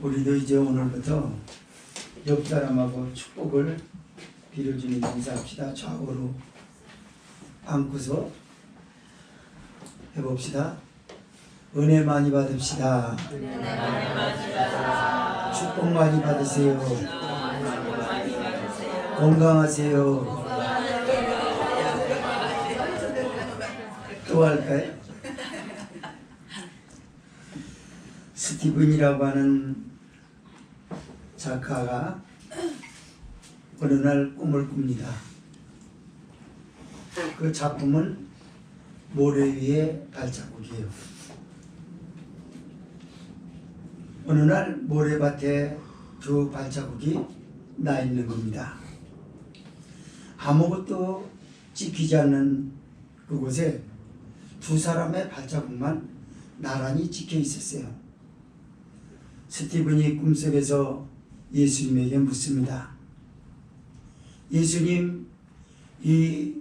우리도 이제 오늘부터 옆 사람하고 축복을 빌어주는 인사합시다. 좌우로 앉고서 해봅시다. 은혜 많이 받읍시다. 축복 많이 받으세요. 건강하세요. 또 할까요? 스티븐이라고 하는 작가가 어느 날 꿈을 꿉니다. 그 작품은 모래 위의 발자국이에요. 어느 날 모래밭에 두 발자국이 나 있는 겁니다. 아무것도 찍히지 않는 그곳에 두 사람의 발자국만 나란히 찍혀 있었어요. 스티븐이 꿈속에서 예수님에게 묻습니다. 예수님, 이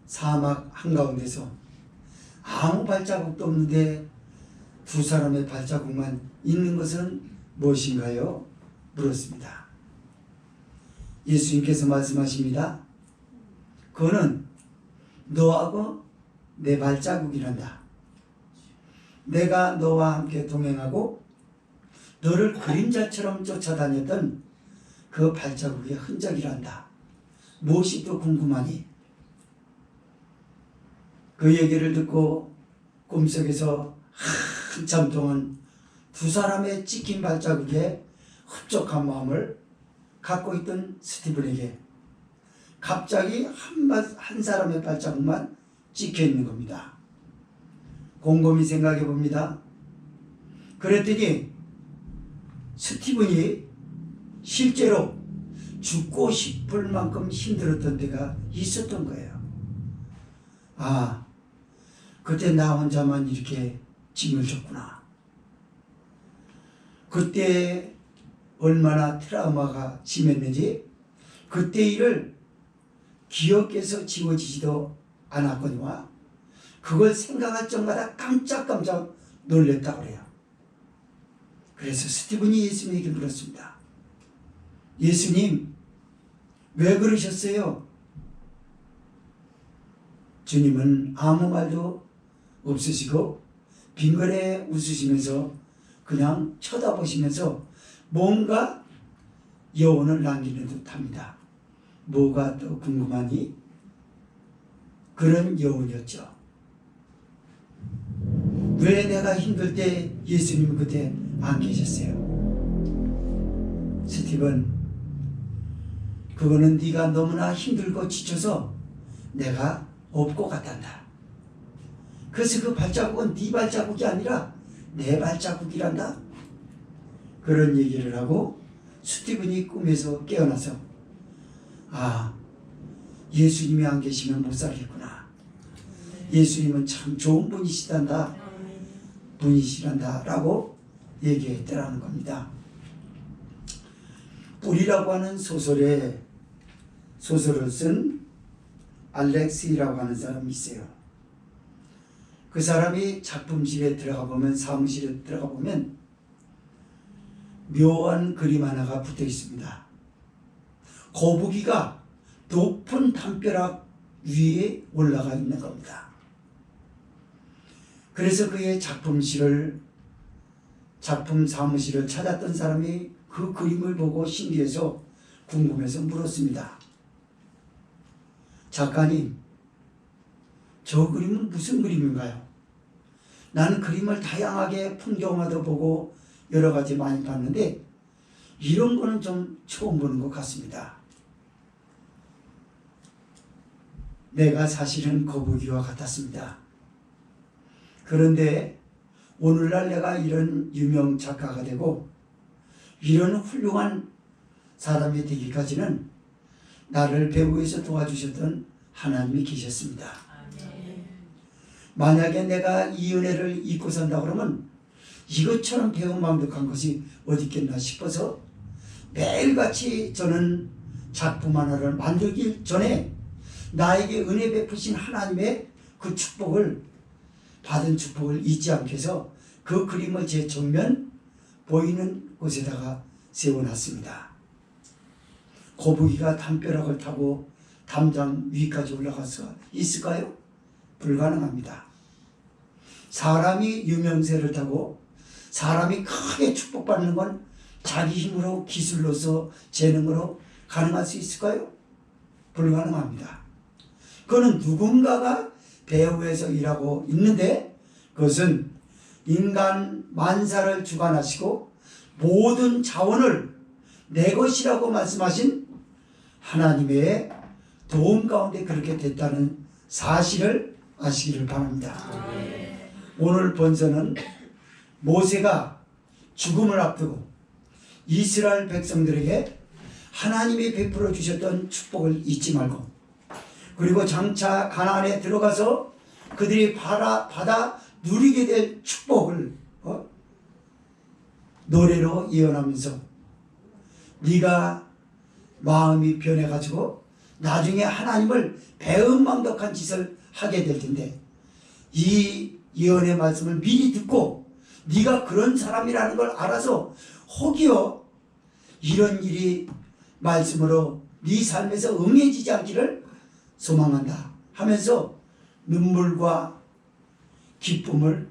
사막 한가운데서 아무 발자국도 없는데 두 사람의 발자국만 있는 것은 무엇인가요? 물었습니다. 예수님께서 말씀하십니다. 그거는 너하고 내 발자국이란다. 내가 너와 함께 동행하고 너를 그림자처럼 쫓아다녔던 그 발자국의 흔적이란다. 무엇이 또 궁금하니? 그 얘기를 듣고 꿈속에서 한참 동안 두 사람의 찍힌 발자국에 흡족한 마음을 갖고 있던 스티븐에게 갑자기 한 사람의 발자국만 찍혀 있는 겁니다. 곰곰이 생각해 봅니다. 그랬더니 스티븐이 실제로 죽고 싶을 만큼 힘들었던 때가 있었던 거예요. 아, 그때 나 혼자만 이렇게 짐을 졌구나. 그때 얼마나 트라우마가 심했는지 그때 일을 기억해서 지워지지도 않았거니와 그걸 생각할 적마다 깜짝깜짝 놀랬다고 그래요. 그래서 스티븐이 예수님에게 물었습니다. 예수님, 왜 그러셨어요? 주님은 아무 말도 없으시고 빙그레 웃으시면서 그냥 쳐다보시면서 뭔가 여운을 남기는 듯합니다. 뭐가 또 궁금하니? 그런 여운이었죠. 왜 내가 힘들 때 예수님은 그때 안 계셨어요? 스티븐, 그거는 네가 너무나 힘들고 지쳐서 내가 없고 갔단다. 그래서 그 발자국은 네 발자국이 아니라 내 발자국이란다. 그런 얘기를 하고 스티븐이 꿈에서 깨어나서 아, 예수님이 안 계시면 못 살겠구나. 예수님은 참 좋은 분이시란다 라고 얘기했더라는 겁니다. 뿌리라고 하는 소설을 쓴 알렉시라고 하는 사람이 있어요. 그 사람이 작품실에 들어가 보면, 사무실에 들어가 보면 묘한 그림 하나가 붙어 있습니다. 거북이가 높은 담벼락 위에 올라가 있는 겁니다. 그래서 그의 작품 사무실을 찾았던 사람이 그 그림을 보고 신기해서 궁금해서 물었습니다. 작가님, 저 그림은 무슨 그림인가요? 나는 그림을 다양하게 풍경화도 보고 여러 가지 많이 봤는데 이런 거는 좀 처음 보는 것 같습니다. 내가 사실은 거북이와 같았습니다. 그런데 오늘날 내가 이런 유명 작가가 되고 이런 훌륭한 사람이 되기까지는 나를 배우에서 도와주셨던 하나님이 계셨습니다. 만약에 내가 이 은혜를 잊고 산다 그러면 이것처럼 배움만득한 것이 어디 있겠나 싶어서 매일같이 저는 작품 하나를 만들기 전에 나에게 은혜 베푸신 하나님의 그 축복을 받은 축복을 잊지 않게 해서 그 그림을 제 정면 보이는 곳에다가 세워놨습니다. 거북이가 담벼락을 타고 담장 위까지 올라갈 수 있을까요? 불가능합니다. 사람이 유명세를 타고 사람이 크게 축복받는 건 자기 힘으로, 기술로서, 재능으로 가능할 수 있을까요? 불가능합니다. 그거는 누군가가 배후에서 일하고 있는데, 그것은 인간 만사를 주관하시고 모든 자원을 내 것이라고 말씀하신 하나님의 도움 가운데 그렇게 됐다는 사실을 아시기를 바랍니다. 오늘 본서는 모세가 죽음을 앞두고 이스라엘 백성들에게 하나님이 베풀어 주셨던 축복을 잊지 말고, 그리고 장차 가나안에 들어가서 그들이 받아 누리게 될 축복을 노래로 예언하면서, 네가 마음이 변해가지고 나중에 하나님을 배은망덕한 짓을 하게 될 텐데, 이 예언의 말씀을 미리 듣고 네가 그런 사람이라는 걸 알아서 혹여 이런 일이 말씀으로 네 삶에서 응해지지 않기를 소망한다 하면서 눈물과 기쁨을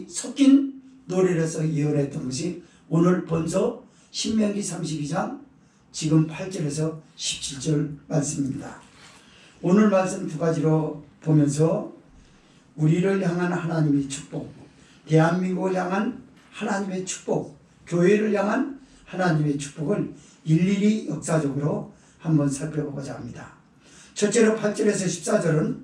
섞인 노래로서 예언했던 것이 오늘 본서 신명기 32장 지금 8절에서 17절 말씀입니다. 오늘 말씀 두 가지로 보면서 우리를 향한 하나님의 축복, 대한민국을 향한 하나님의 축복, 교회를 향한 하나님의 축복을 일일이 역사적으로 한번 살펴보고자 합니다. 첫째로 8절에서 14절은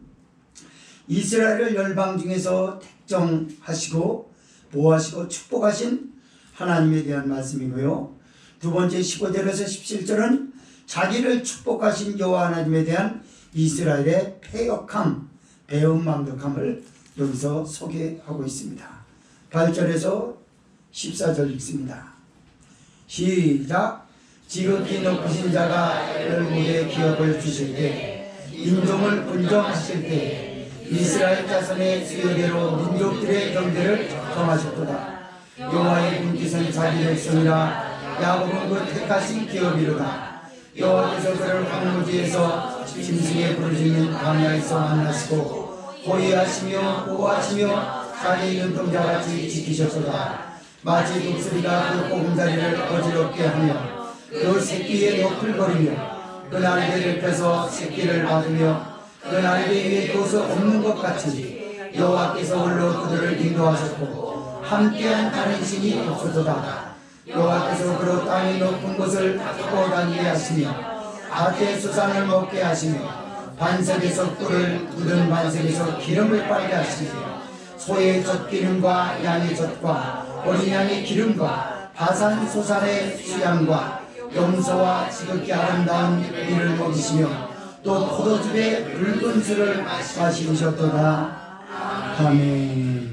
이스라엘을 열방 중에서 택정하시고 보호하시고 축복하신 하나님에 대한 말씀이고요. 두 번째 15절에서 17절은 자기를 축복하신 여호와 하나님에 대한 이스라엘의 패역함, 배은망덕함을 여기서 소개하고 있습니다. 8절에서 14절 읽습니다. 시작. 지극히 높으신 자가 열국의 기업을 주실 때, 인종을 분정하실 때 이스라엘 자손의 수요대로 민족들의 경계를 정하셨도다. 여호와의 분깃은 자기 백성이라, 야곱은 그 택하신 기업이로다. 여호와께서 그를 황무지에서 짐승의 부르짖는 광야에서 만나시고 호위하시며 보호하시며 자기 눈동자같이 지키셨도다. 마치 독수리가 그 보금자리를 어지럽게 하며 그 새끼의 높을 거리며 그 날개를 펴서 새끼를 받으며 그 날개 위에 돛이 없는 것 같이 여호와께서 홀로 그들을 인도하셨고 함께한 다른 신이 없어도다. 여호와께서 그로 땅의 높은 곳을 타고 다니게 하시며 밭의 수산을 먹게 하시며 반석에서 꿀을, 굳은 반석에서 기름을 빨게 하시며 소의 젖기름과 양의 젖과 어린 양의 기름과 바산 소산의 수양과 염소와 지극히 아름다운 밀을 먹이시며 또 포도즙의 붉은 술을 마시셨도다. 아멘.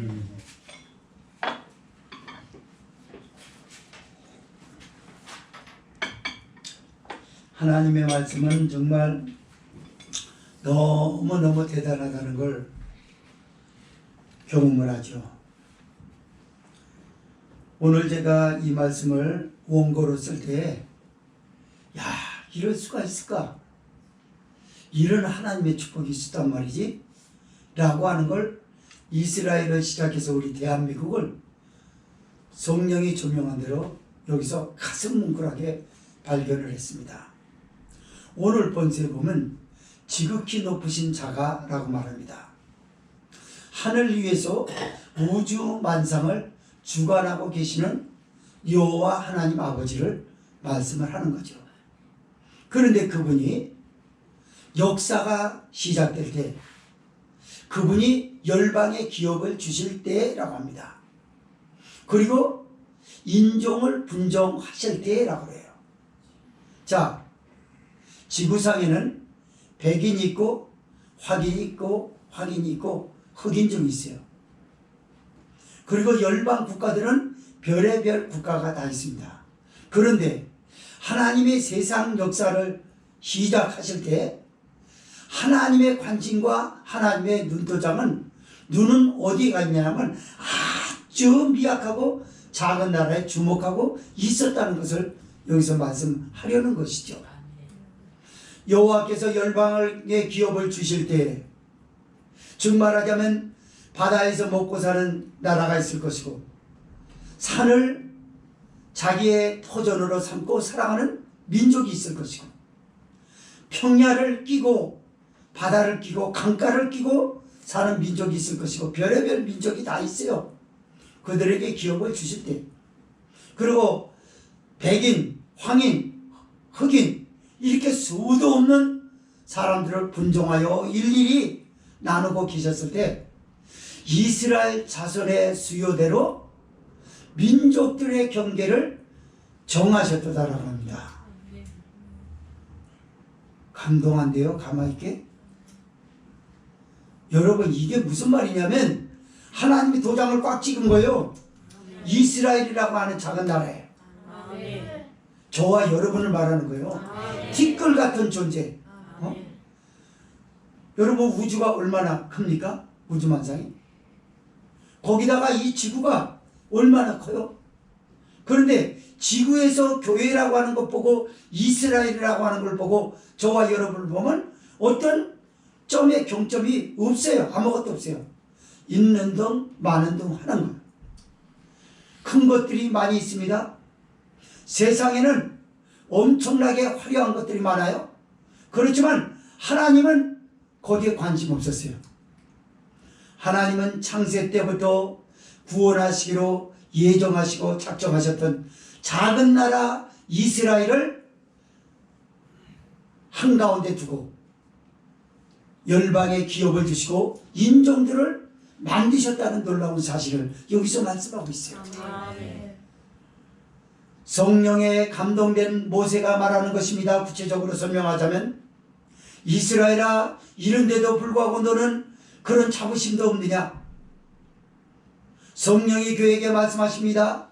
하나님의 말씀은 정말 너무너무 대단하다는 걸 경험을 하죠. 오늘 제가 이 말씀을 원고로 쓸 때, 야, 이럴 수가 있을까? 이런 하나님의 축복이 있었단 말이지? 라고 하는 걸 이스라엘을 시작해서 우리 대한민국을 성령이 조명한 대로 여기서 가슴 뭉클하게 발견을 했습니다. 오늘 본서에 보면 지극히 높으신 자가 라고 말합니다. 하늘 위에서 우주 만상을 주관하고 계시는 여호와 하나님 아버지를 말씀을 하는 거죠. 그런데 그분이 역사가 시작될 때, 그분이 열방의 기업을 주실 때라고 합니다. 그리고 인종을 분정하실 때라고 해요. 자, 지구상에는 백인이 있고 화인이 있고 흑인이 있고 흑인종이 있어요. 그리고 열방 국가들은 별의별 국가가 다 있습니다. 그런데 하나님의 세상 역사를 시작하실 때 하나님의 관심과 하나님의 눈도장은, 눈은 어디에 가 있냐면 아주 미약하고 작은 나라에 주목하고 있었다는 것을 여기서 말씀하려는 것이죠. 여호와께서 열방의 기업을 주실 때 즉 말하자면 바다에서 먹고 사는 나라가 있을 것이고 산을 자기의 터전으로 삼고 사랑하는 민족이 있을 것이고 평야를 끼고 바다를 끼고 강가를 끼고 사는 민족이 있을 것이고 별의별 민족이 다 있어요. 그들에게 기업을 주실 때 그리고 백인, 황인, 흑인 이렇게 수도 없는 사람들을 분종하여 일일이 나누고 계셨을 때 이스라엘 자손의 수요대로 민족들의 경계를 정하셨다라고 합니다. 감동한데요, 가만히 있게. 여러분, 이게 무슨 말이냐면 하나님이 도장을 꽉 찍은 거예요. 이스라엘이라고 하는 작은 나라에 저와 여러분을 말하는 거예요. 티끌 같은 존재. 여러분, 우주가 얼마나 큽니까? 우주만상이. 거기다가 이 지구가 얼마나 커요? 그런데 지구에서 교회라고 하는 것 보고 이스라엘이라고 하는 걸 보고 저와 여러분을 보면 어떤 점의 경점이 없어요. 아무것도 없어요. 있는 등 많은 등 하는 것. 큰 것들이 많이 있습니다. 세상에는 엄청나게 화려한 것들이 많아요. 그렇지만 하나님은 거기에 관심 없었어요. 하나님은 창세 때부터 구원하시기로 예정하시고 작정하셨던 작은 나라 이스라엘을 한가운데 두고 열방의 기업을 주시고 인종들을 만드셨다는 놀라운 사실을 여기서 말씀하고 있어요. 성령에 감동된 모세가 말하는 것입니다. 구체적으로 설명하자면 이스라엘아, 이런데도 불구하고 너는 그런 자부심도 없느냐? 성령이 교회에게 말씀하십니다.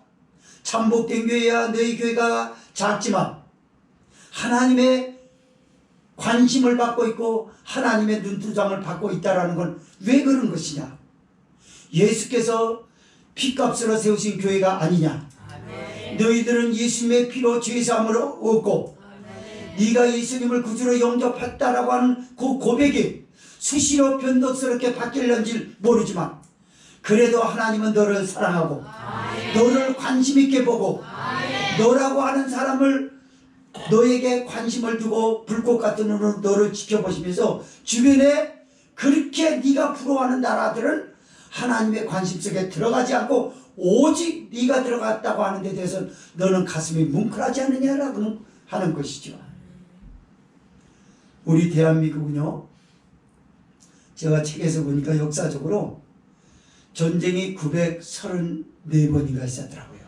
참복된 교회야 너희 교회가 작지만 하나님의 관심을 받고 있고 하나님의 눈두장을 받고 있다는 건 왜 그런 것이냐? 예수께서 피값으로 세우신 교회가 아니냐? 너희들은 예수님의 피로 죄사함을 얻고 네가 예수님을 구주로 영접했다라고 하는 그 고백이 수시로 변덕스럽게 바뀔는지 모르지만 그래도 하나님은 너를 사랑하고 너를 관심 있게 보고 너라고 하는 사람을 너에게 관심을 두고 불꽃 같은 눈으로 너를 지켜보시면서 주변에 그렇게 네가 부러워하는 나라들은 하나님의 관심 속에 들어가지 않고 오직 네가 들어갔다고 하는 데 대해서 너는 가슴이 뭉클하지 않느냐라고 하는 것이죠. 우리 대한민국은요, 제가 책에서 보니까 역사적으로 전쟁이 934번인가 있었더라고요.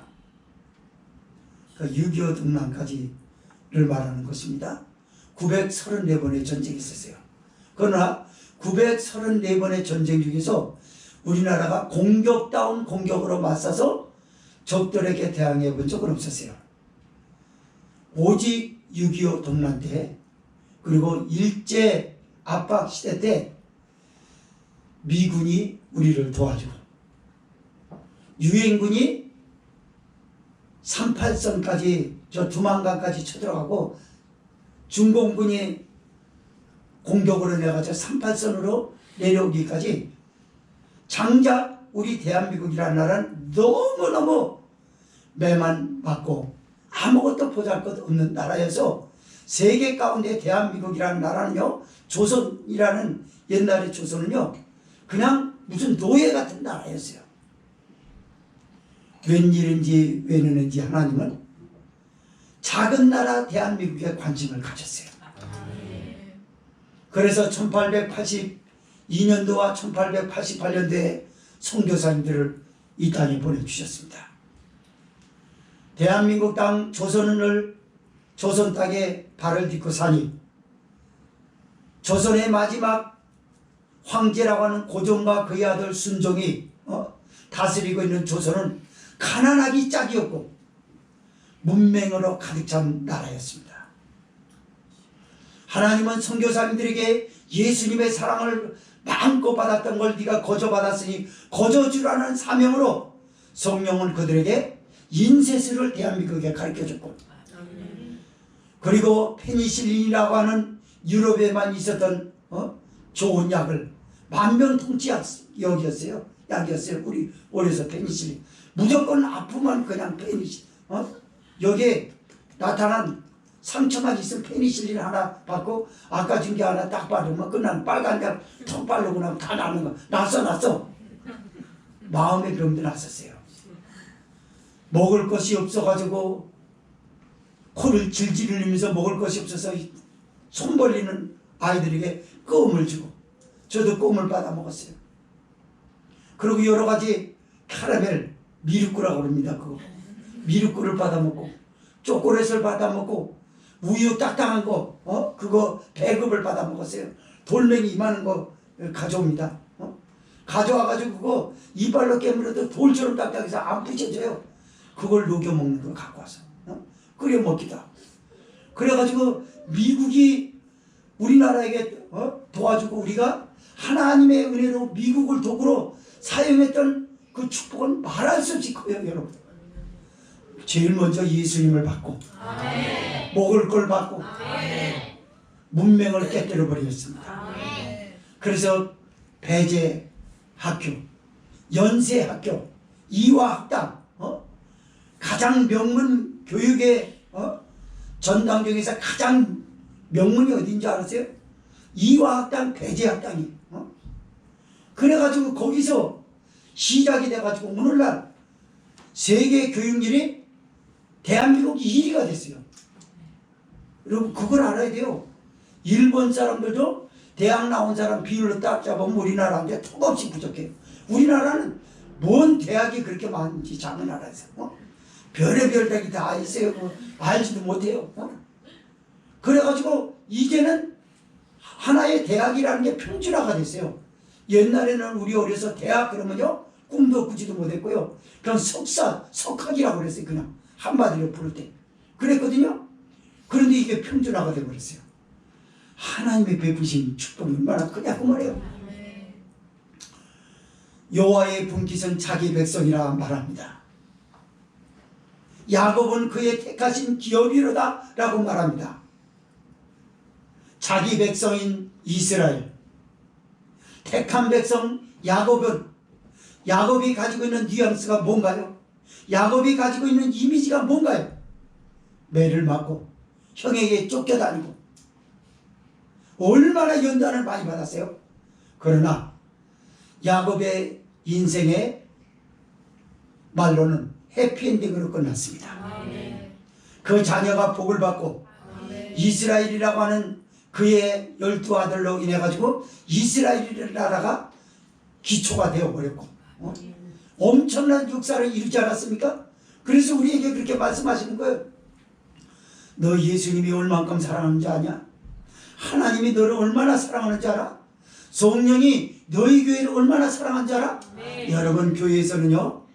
그러니까 6.25 등난까지를 말하는 것입니다. 934번의 전쟁이 있었어요. 그러나 934번의 전쟁 중에서 우리나라가 공격다운 공격으로 맞서서 적들에게 대항해 본 적은 없었어요. 오직 6.25 동란 때 그리고 일제 압박 시대 때 미군이 우리를 도와주고 유엔군이 38선까지 저 두만강까지 쳐들어가고 중공군이 공격으로 내가지고 38선으로 내려오기까지 장작 우리 대한민국이라는 나라는 너무너무 매만 받고 아무것도 보잘것없는 나라여서 세계 가운데 대한민국이라는 나라는요, 조선이라는 옛날의 조선은요 그냥 무슨 노예 같은 나라였어요. 웬일인지 왜느는지 하나님은 작은 나라 대한민국에 관심을 가졌어요. 그래서 1882년도와 1888년도에 선교사님들을 이 땅에 보내주셨습니다. 대한민국 땅 조선 땅에 발을 딛고 사니 조선의 마지막 황제라고 하는 고종과 그의 아들 순종이 다스리고 있는 조선은 가난하기 짝이었고 문맹으로 가득 찬 나라였습니다. 하나님은 선교사님들에게 예수님의 사랑을 마음껏 받았던 걸 네가 거저 받았으니 거저 주라는 사명으로 성령은 그들에게 인쇄술을 대한민국에 가르쳐줬고, 그리고 페니실린이라고 하는 유럽에만 있었던 좋은 약을 만병통치약이었어요. 약이었어요. 우리 어려서 페니실린. 무조건 아프면 그냥 페니실린. 여기에 나타난 상처만 있으면 페니실린 하나 받고 아까 준 게 하나 딱 바르면 끝나는 빨간 약 턱 바르고 나면 다 나는 거. 났어. 마음의 병도 났었어요. 먹을 것이 없어가지고 코를 질질 흘리면서 먹을 것이 없어서 손 벌리는 아이들에게 껌을 주고, 저도 껌을 받아 먹었어요. 그리고 여러 가지 카라멜 미륵구라고 그럽니다. 그거 미륵구를 받아 먹고, 초콜릿을 받아 먹고, 우유 딱딱한 거 그거 배급을 받아 먹었어요. 돌멩이 이만한 거 가져옵니다. 가져와가지고 그거 이빨로 깨물어도 돌처럼 딱딱해서 안 부셔져요. 그걸 녹여 먹는 걸 갖고 와서 끓여 먹기도 하고. 그래가지고 미국이 우리나라에게 도와주고 우리가 하나님의 은혜로 미국을 도구로 사용했던 그 축복은 말할 수 없이 커요, 여러분. 제일 먼저 예수님을 받고, 아멘. 먹을 걸 받고, 아멘. 문맹을 깨뜨려 버렸습니다. 그래서 배제 학교, 연세 학교, 이화학당, 가장 명문 교육의 전당 중에서 가장 명문이 어딘지 아세요? 이화학당, 배제학당이. 그래가지고 거기서 시작이 돼가지고 오늘날 세계 교육률이 대한민국 1위가 됐어요. 여러분 그걸 알아야 돼요. 일본 사람들도 대학 나온 사람 비율로 딱 잡으면 우리나라한테 턱없이 부족해요. 우리나라는 뭔 대학이 그렇게 많은지 작은 나라에서 별의별 대학이 다 있어요. 알지도 못해요. 그래가지고 이제는 하나의 대학이라는 게 평준화가 됐어요. 옛날에는 우리 어려서 대학 그러면요 꿈도 꾸지도 못했고요. 그냥 석사, 석학이라고 그랬어요. 그냥 한마디로 부를 때 그랬거든요. 그런데 이게 평준화가 돼버렸어요. 하나님의 베푸신 축복이 얼마나 크냐고 말해요. 여호와의 분깃은 자기 백성이라 말합니다. 야곱은 그의 택하신 기업이로다 라고 말합니다. 자기 백성인 이스라엘, 택한 백성 야곱은, 야곱이 가지고 있는 뉘앙스가 뭔가요? 야곱이 가지고 있는 이미지가 뭔가요? 매를 맞고 형에게 쫓겨다니고 얼마나 연단을 많이 받았어요. 그러나 야곱의 인생의 말로는 해피엔딩으로 끝났습니다. 아멘. 그 자녀가 복을 받고 아멘. 이스라엘이라고 하는 그의 12아들로 인해 가지고 이스라엘이라는 나라가 기초가 되어버렸고 엄청난 역사를 이루지 않았습니까? 그래서 우리에게 그렇게 말씀하시는 거예요. 너 예수님이 얼만큼 사랑하는지 아냐? 하나님이 너를 얼마나 사랑하는지 알아? 성령이 너희 교회를 얼마나 사랑하는지 알아? 아멘. 여러분 교회에서는요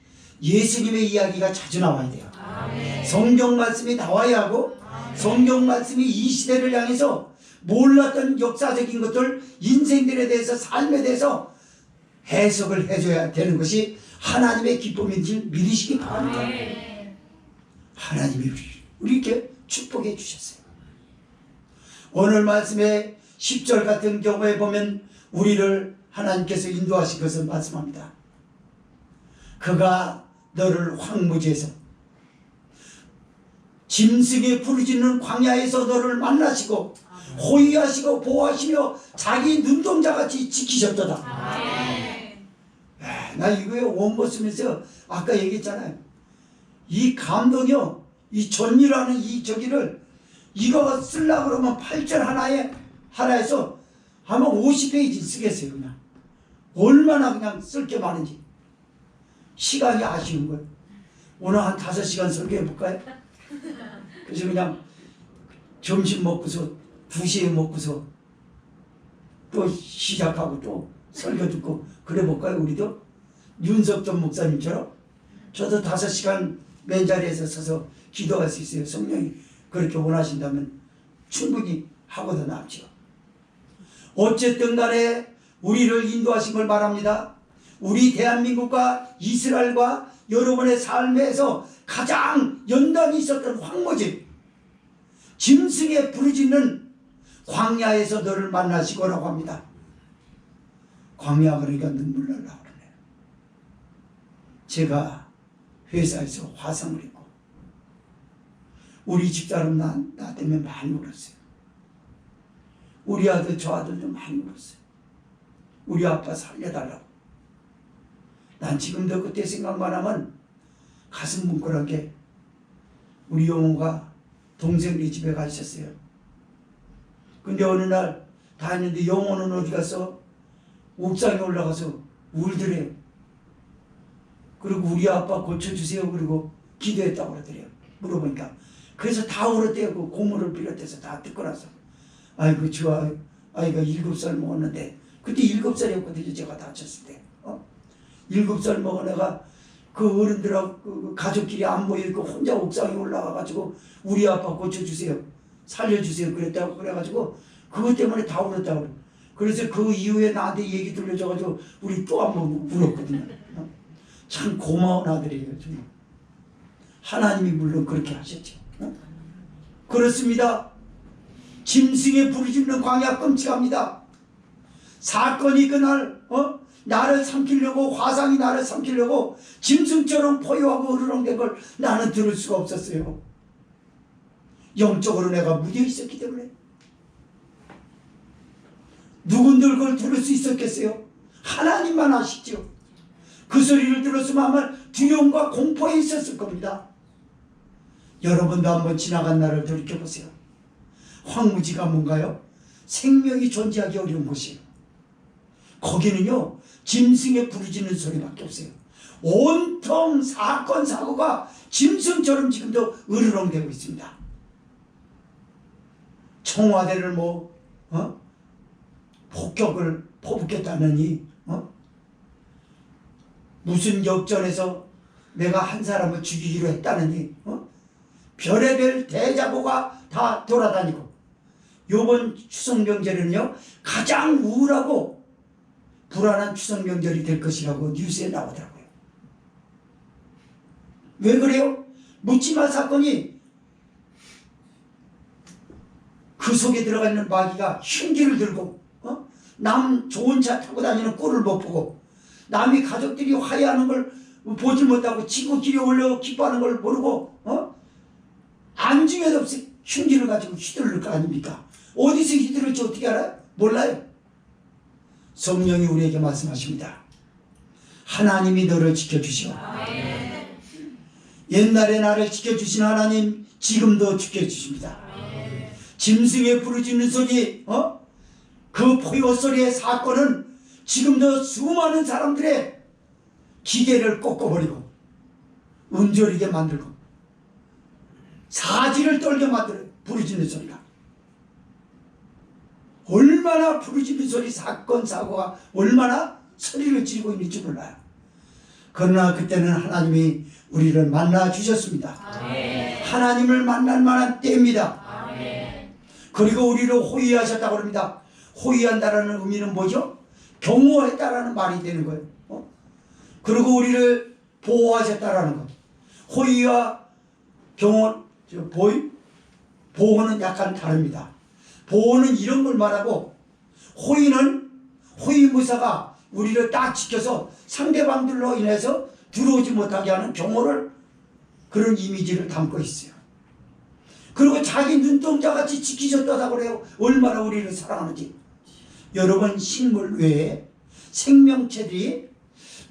예수님의 이야기가 자주 나와야 돼요. 아멘. 성경 말씀이 나와야 하고 아멘. 성경 말씀이 이 시대를 향해서 몰랐던 역사적인 것들, 인생들에 대해서, 삶에 대해서 해석을 해줘야 되는 것이 하나님의 기쁨인지 믿으시기 바랍니다. 아멘. 하나님이 우리에게 축복해 주셨어요. 오늘 말씀의 10절 같은 경우에 보면 우리를 하나님께서 인도하신 것을 말씀합니다. 그가 너를 황무지에서 짐승이 부르짖는 광야에서 너를 만나시고 호위하시고 보호하시며 자기 눈동자같이 지키셨도다. 나 이거에 원고 쓰면서 아까 얘기했잖아요. 이 감동이요, 이 전이라는 이 저기를 이거 쓰려고 그러면 8절 하나에서 아마 50페이지 쓰겠어요. 그냥 얼마나 그냥 쓸 게 많은지. 시간이 아쉬운 거예요. 오늘 한 5시간 설교해 볼까요? 그래서 그냥 점심 먹고서 2시에 먹고서 또 시작하고 또 설교 듣고 그래 볼까요? 우리도 윤석전 목사님처럼 저도 5시간 맨 자리에서 서서 기도할 수 있어요. 성령이 그렇게 원하신다면 충분히 하고도 남죠. 어쨌든 간에 우리를 인도하신 걸 말합니다. 우리 대한민국과 이스라엘과 여러분의 삶에서 가장 연단이 있었던 황무지, 짐승의 부르짖는 광야에서 너를 만나시고라고 합니다. 광야 그러니까 눈물 날라고 그러네요. 제가 회사에서 화상을 입고 우리 집사람 나 때문에 많이 울었어요. 우리 아들 저 아들도 많이 울었어요. 우리 아빠 살려달라고. 난 지금도 그때 생각만 하면 가슴 뭉클한 게, 우리 영호가 동생네 집에 가 있었어요. 근데 어느 날 다녔는데 영호는 어디 가서 옥상에 올라가서 울더래요. 그리고 우리 아빠 고쳐주세요 그리고 기도했다고 그러더래요. 물어보니까. 그래서 다 울었대요. 그 고모를 비롯해서 다 듣고 나서. 아이고 저 아이가 7살 먹었는데, 그때 7살이었거든요 제가 다쳤을 때. 7살 먹은 애가 그 어른들하고 그 가족끼리 안 모여있고 혼자 옥상에 올라가가지고 우리 아빠 고쳐주세요 살려주세요 그랬다고 그래가지고 그것 때문에 다 울었다고. 그래서 그 이후에 나한테 얘기 들려줘가지고 우리 또 한 번 울었거든요. 참 고마운 아들이에요 정말. 하나님이 물론 그렇게 하셨죠. 그렇습니다. 짐승의 부르짖는 광야 끔찍합니다. 사건이 그날 나를 삼키려고, 화상이 나를 삼키려고 짐승처럼 포효하고 으르렁댄 걸 나는 들을 수가 없었어요. 영적으로 내가 무뎌 있었기 때문에. 누군들 그걸 들을 수 있었겠어요? 하나님만 아시죠. 그 소리를 들었으면 아마 두려움과 공포에 있었을 겁니다. 여러분도 한번 지나간 날을 돌이켜보세요. 황무지가 뭔가요? 생명이 존재하기 어려운 곳이에요. 거기는요 짐승의 부르짖는 소리밖에 없어요. 온통 사건 사고가 짐승처럼 지금도 으르렁대고 있습니다. 청와대를 폭격을 퍼붓겠다느니 무슨 역전에서 내가 한 사람을 죽이기로 했다느니 별의별 대자보가 다 돌아다니고, 요번 추석명절에는요 가장 우울하고 불안한 추석명절이 될 것이라고 뉴스에 나오더라고요. 왜 그래요? 묻지마 사건이, 그 속에 들어가 있는 마귀가 흉기를 들고 남 좋은 차 타고 다니는 꼴을 못 보고, 남이 가족들이 화해하는 걸 보질 못하고 친구끼리 올려 기뻐하는 걸 모르고 안중에도 없이 흉기를 가지고 휘두를 거 아닙니까? 어디서 휘두를지 어떻게 알아요? 몰라요. 성령이 우리에게 말씀하십니다. 하나님이 너를 지켜주시오. 옛날에 나를 지켜주신 하나님 지금도 지켜주십니다. 짐승의 부르짖는 소리, 그 포효 소리의 사건은 지금도 수많은 사람들의 기계를 꺾어버리고 음절이게 만들고 사지를 떨게 만들어요. 부르짖는 소리가. 얼마나 부르짖는 소리, 사건 사고가 얼마나 소리를 지르고 있는지 몰라요. 그러나 그때는 하나님이 우리를 만나 주셨습니다. 하나님을 만날 만한 때입니다. 그리고 우리를 호위하셨다고 합니다. 호위한다라는 의미는 뭐죠? 경호했다라는 말이 되는 거예요. 그리고 우리를 보호하셨다라는 것. 호위와 경호, 보호는 약간 다릅니다. 보호는 이런 걸 말하고, 호위는 호위무사가 우리를 딱 지켜서 상대방들로 인해서 들어오지 못하게 하는 경호를, 그런 이미지를 담고 있어요. 그리고 자기 눈동자같이 지키셨다고 그래요. 얼마나 우리를 사랑하는지. 여러분, 식물 외에 생명체들이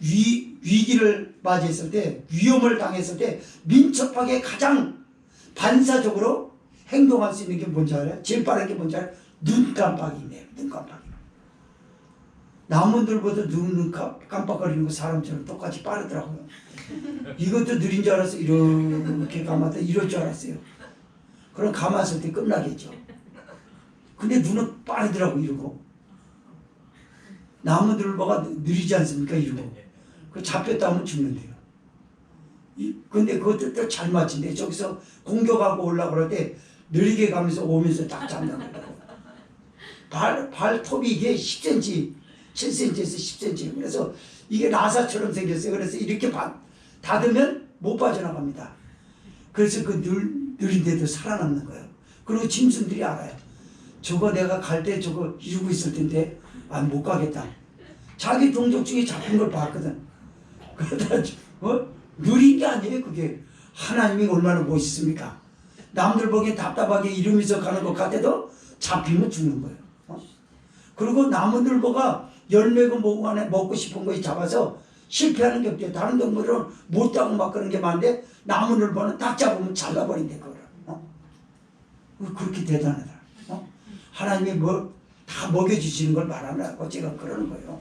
위기를 맞이했을 때, 위험을 당했을 때 민첩하게 가장 반사적으로 행동할 수 있는 게 뭔지 알아요? 제일 빠른 게 뭔지 알아요? 눈 깜빡이네요. 눈 깜빡이. 나무들보다 눈 깜빡거리는 거 사람처럼 똑같이 빠르더라고요. 이것도 느린 줄 알았어요. 이렇게 감았다 이럴 줄 알았어요. 그럼 감았을 때 끝나겠죠. 근데 눈은 빠르더라고. 이러고 나무들보다 느리지 않습니까? 이러고 그 잡혔다 하면 죽는데요. 근데 그것도 또 잘 맞힌대. 저기서 공격하고 올라고 그럴 때 느리게 가면서 오면서 딱 잡는다고. 발톱이 이게 10cm, 7cm에서 10cm. 그래서 이게 나사처럼 생겼어요. 그래서 이렇게 닫으면 못 빠져나갑니다. 그래서 그 느린데도 살아남는 거예요. 그리고 짐승들이 알아요. 저거 내가 갈 때 저거 이러고 있을 텐데 못 가겠다. 자기 동족 중에 잡힌 걸 봤거든. 그러다 느린 게 아니에요. 그게 하나님이 얼마나 멋있습니까? 남들 보기엔 답답하게 이러면서 가는 것 같아도 잡히면 죽는 거예요. 그리고 나무늘보가 열매고 뭐고 안에 먹고 싶은 거 잡아서 실패하는 게 없대요. 다른 동물은 못 따고 막 그런 게 많은데 나무늘보는 딱 잡으면 잘라버린대 그거를. 그렇게 대단하다. 하나님이 다 먹여주시는 걸 말하느라고 제가 그러는 거예요.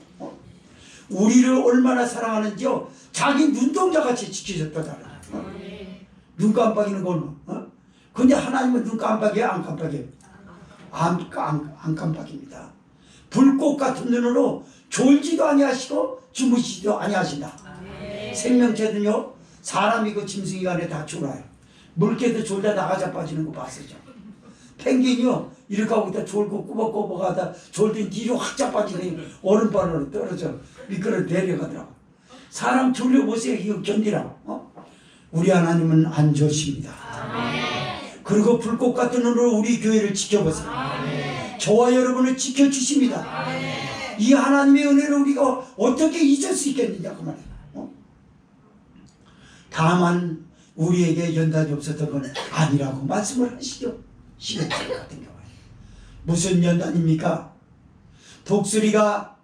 우리를 얼마나 사랑하는지요. 자기 눈동자같이 지켜줬다잖아. 눈 깜빡이는 건 근데 하나님은 눈 깜빡이야 안 깜빡이야? 안 깜빡입니다. 불꽃 같은 눈으로 졸지도 아니하시고 주무시지도 아니하신다. 생명체는요 사람이고 짐승이 간에 다 졸아요. 물개도 졸다 나가자 빠지는 거 봤었죠. 펭귄이요 이렇게 하고 있다 졸고 꾸벅꾸벅 하다 졸더니 뒤로 확 자빠지더니 얼음바늘로 떨어져 미끄러 내려가더라고. 사람 졸려보세요. 이거 견디라. 우리 하나님은 안 좋으십니다. 그리고 불꽃 같은 눈으로 우리 교회를 지켜보세요. 저와 여러분을 지켜주십니다. 이 하나님의 은혜를 우리가 어떻게 잊을 수 있겠느냐 그 말이에요. 다만 우리에게 연단이 없었던 건 아니라고 말씀을 하시죠. 시간차 같은 경우에 무슨 연단입니까? 독수리가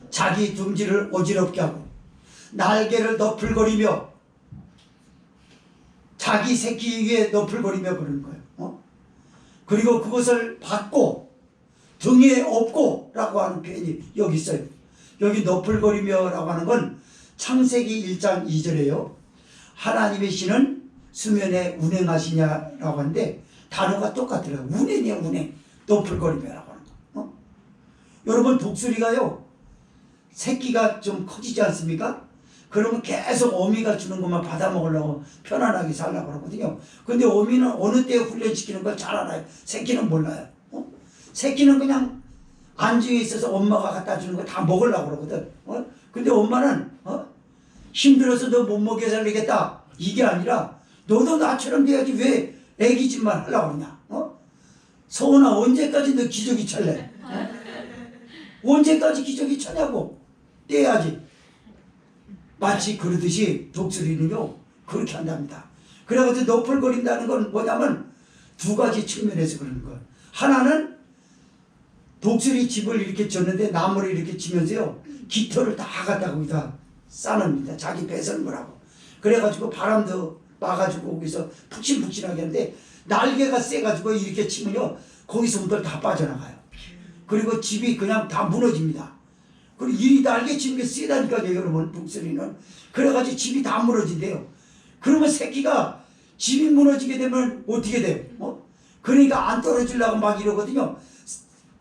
자기 둥지를 어지럽게 하고 날개를 너풀거리며 자기 새끼 위에 너풀거리며 그러는 거예요. 그리고 그것을 받고 등에 업고 라고 하는 표현이 여기 있어요. 여기 너풀거리며 라고 하는 건 창세기 1장 2절에요. 하나님의 신은 수면에 운행하시냐라고 하는데 단어가 똑같더라고요. 운행이야 운행. 너풀거리며 라고 하는 거. 여러분 독수리가요 새끼가 좀 커지지 않습니까? 그러면 계속 어미가 주는 것만 받아 먹으려고 편안하게 살려고 그러거든요. 근데 어미는 어느 때에 훈련시키는 걸 잘 알아요. 새끼는 몰라요. 새끼는 그냥 안중에 있어서 엄마가 갖다 주는 거 다 먹으려고 그러거든. 근데 엄마는 힘들어서 너 못 먹여 살리겠다 이게 아니라 너도 나처럼 돼야지 왜 애기 짓만 하려고 그러냐. 서훈아 언제까지 너 기저귀 찰래? 언제까지 기저귀 차냐고. 떼야지. 마치 그러듯이 독수리는요 그렇게 한답니다. 그래가지고 너풀거린다는 건 뭐냐면 두 가지 측면에서 그러는 거예요. 하나는 독수리 집을 이렇게 졌는데 나무를 이렇게 치면서요 깃털을 다 갖다 거기다 싸놉니다. 자기 배설물하고. 그래가지고 바람도 막아주고 거기서 푹신푹신하게 하는데 날개가 세가지고 이렇게 치면요 거기서 우들 다 빠져나가요. 그리고 집이 그냥 다 무너집니다. 그리고 이 날개 치는 게 세다니까요 여러분 독수리는. 그래가지고 집이 다 무너진대요. 그러면 새끼가 집이 무너지게 되면 어떻게 돼요? 그러니까 안 떨어지려고 막 이러거든요.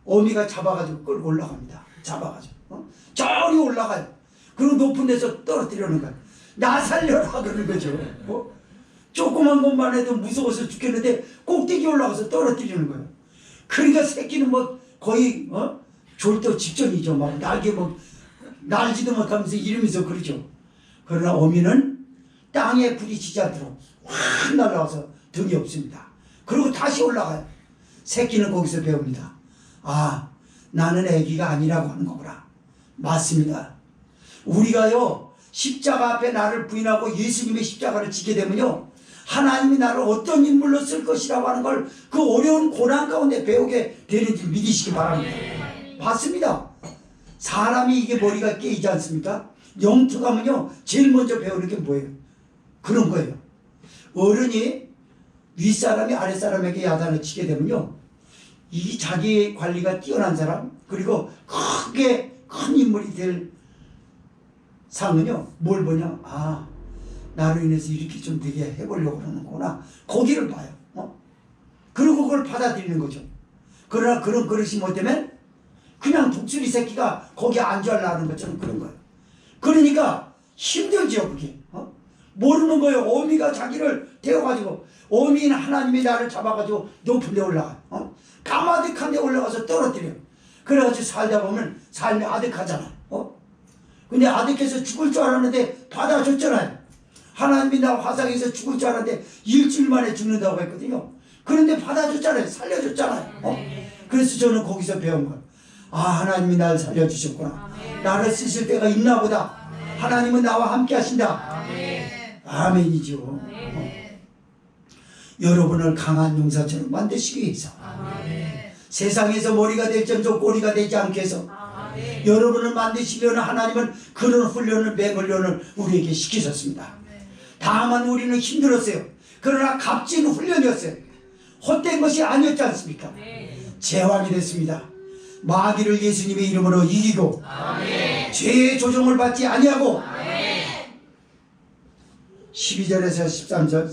어미가 잡아가지고 끌고 올라갑니다. 잡아가지고 저리 올라가요. 그리고 높은 데서 떨어뜨리는 거예요. 나 살려라 그러는 거죠. 조그만 것만 해도 무서워서 죽겠는데 꼭대기 올라가서 떨어뜨리는 거예요. 그러니까 새끼는 뭐 거의 졸도 직전이죠. 막 날개 뭐 날지도 못하면서 이러면서 그러죠. 그러나 어미는 땅에 부딪히지 않도록 확 날아와서 등이 없습니다. 그리고 다시 올라가요. 새끼는 거기서 배웁니다. 아, 나는 애기가 아니라고 하는 거구나. 맞습니다. 우리가요 십자가 앞에 나를 부인하고 예수님의 십자가를 지게 되면요 하나님이 나를 어떤 인물로 쓸 것이라고 하는 걸 그 어려운 고난 가운데 배우게 되는지 믿으시기 바랍니다. 맞습니다. 사람이 이게 머리가 깨이지 않습니까? 영투 가면요 제일 먼저 배우는 게 뭐예요? 그런 거예요. 어른이 윗사람이 아랫사람에게 야단을 치게 되면요 이 자기 관리가 뛰어난 사람 그리고 크게 큰 인물이 될 상은요 뭘 보냐, 아 나로 인해서 이렇게 좀 되게 해보려고 하는구나 거기를 봐요. 그리고 그걸 받아들이는 거죠. 그러나 그런 그릇이 뭐 때문에 그냥 독수리 새끼가 거기 앉아려고 하는 것처럼 그런 거예요. 그러니까 힘들죠 그게. 모르는 거예요. 어미가 자기를 태워가지고 어미는 하나님이 나를 잡아가지고 높은 데 올라가요. 가마득한 데 올라가서 떨어뜨려요. 그래가지고 살다 보면 삶이 아득하잖아요. 근데 아득해서 죽을 줄 알았는데 받아줬잖아요. 하나님이 나 화상에서 죽을 줄 알았는데 일주일 만에 죽는다고 했거든요. 그런데 받아줬잖아요. 살려줬잖아요. 그래서 저는 거기서 배운 거예요. 아, 하나님이 나를 살려주셨구나. 나를 쓰실 때가 있나 보다. 하나님은 나와 함께 하신다. 아멘이죠. 여러분을 강한 용사처럼 만드시기 위해서 세상에서 머리가 될지언정 꼬리가 되지 않게 해서 여러분을 만드시려는 하나님은 그런 훈련을 맹훈련을 우리에게 시키셨습니다. 다만 우리는 힘들었어요. 그러나 값진 훈련이었어요. 헛된 것이 아니었지 않습니까? 제왕이 됐습니다. 마귀를 예수님의 이름으로 이기고 죄의 조종을 받지 아니하고 12절에서 13절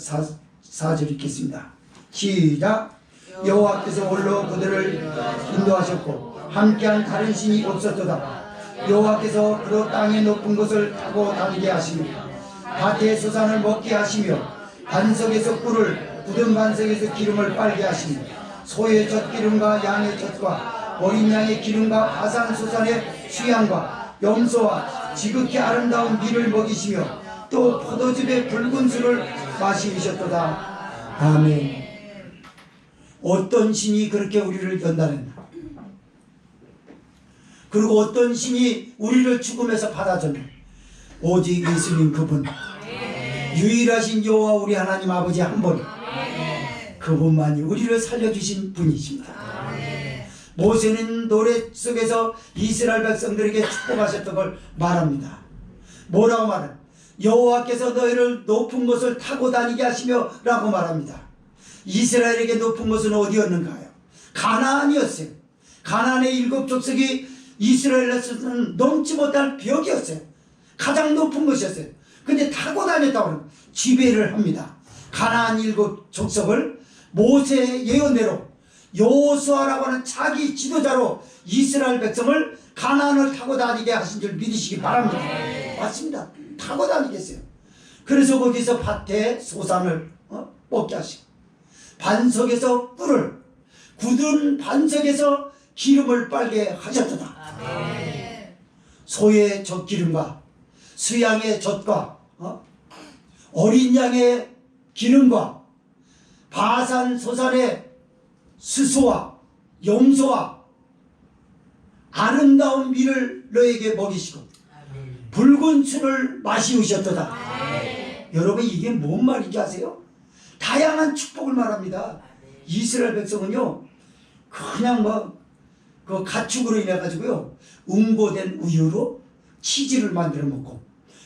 4절 읽겠습니다. 시작. 여호와께서 홀로 그들을 인도하셨고 함께한 다른 신이 없었도다. 여호와께서 그로 땅의 높은 곳을 타고 다니게 하시며 밭의 소산을 먹게 하시며 반석에서 꿀을 굳은 반석에서 기름을 빨게 하시며 소의 젖기름과 양의 젖과 어린 양의 기름과 바산 소산의 수양과 염소와 지극히 아름다운 밀을 먹이시며 또 포도즙의 붉은 술을 마시셨도다. 아멘. 어떤 신이 그렇게 우리를 연단했나? 그리고 어떤 신이 우리를 죽음에서 받아줬나? 오직 예수님 그분, 유일하신 여호와 우리 하나님 아버지 한 분, 그분만이 우리를 살려주신 분이십니다. 모세는 노래 속에서 이스라엘 백성들에게 축복하셨던 걸 말합니다. 뭐라고 말해요? 여호와께서 너희를 높은 곳을 타고 다니게 하시며 라고 말합니다. 이스라엘에게 높은 곳은 어디였는가요? 가나안이었어요. 가나안의 7 족속이 이스라엘에서는 넘지 못할 벽이었어요. 가장 높은 곳이었어요. 근데 타고 다녔다고 합니다. 지배를 합니다. 가나안 7 족속을 모세의 예언대로 여호수아라고 하는 자기 지도자로 이스라엘 백성을 가나안을 타고 다니게 하신 줄 믿으시기 바랍니다. 맞습니다. 타고 다니겠어요. 그래서 거기서 밭에 소산을 먹게 하시고 반석에서 꿀을 굳은 반석에서 기름을 빨게 하셨도다. 소의 젖기름과 수양의 젖과 어린 양의 기름과 바산 소산의 수소와 염소와 아름다운 밀을 너에게 먹이시고 붉은 술을 마시우셨도다. 여러분 이게 뭔 말인지 아세요? 다양한 축복을 말합니다. 이스라엘 백성은요 그냥 그 가축으로 인해 가지고요 응고된 우유로 치즈를 만들어 먹고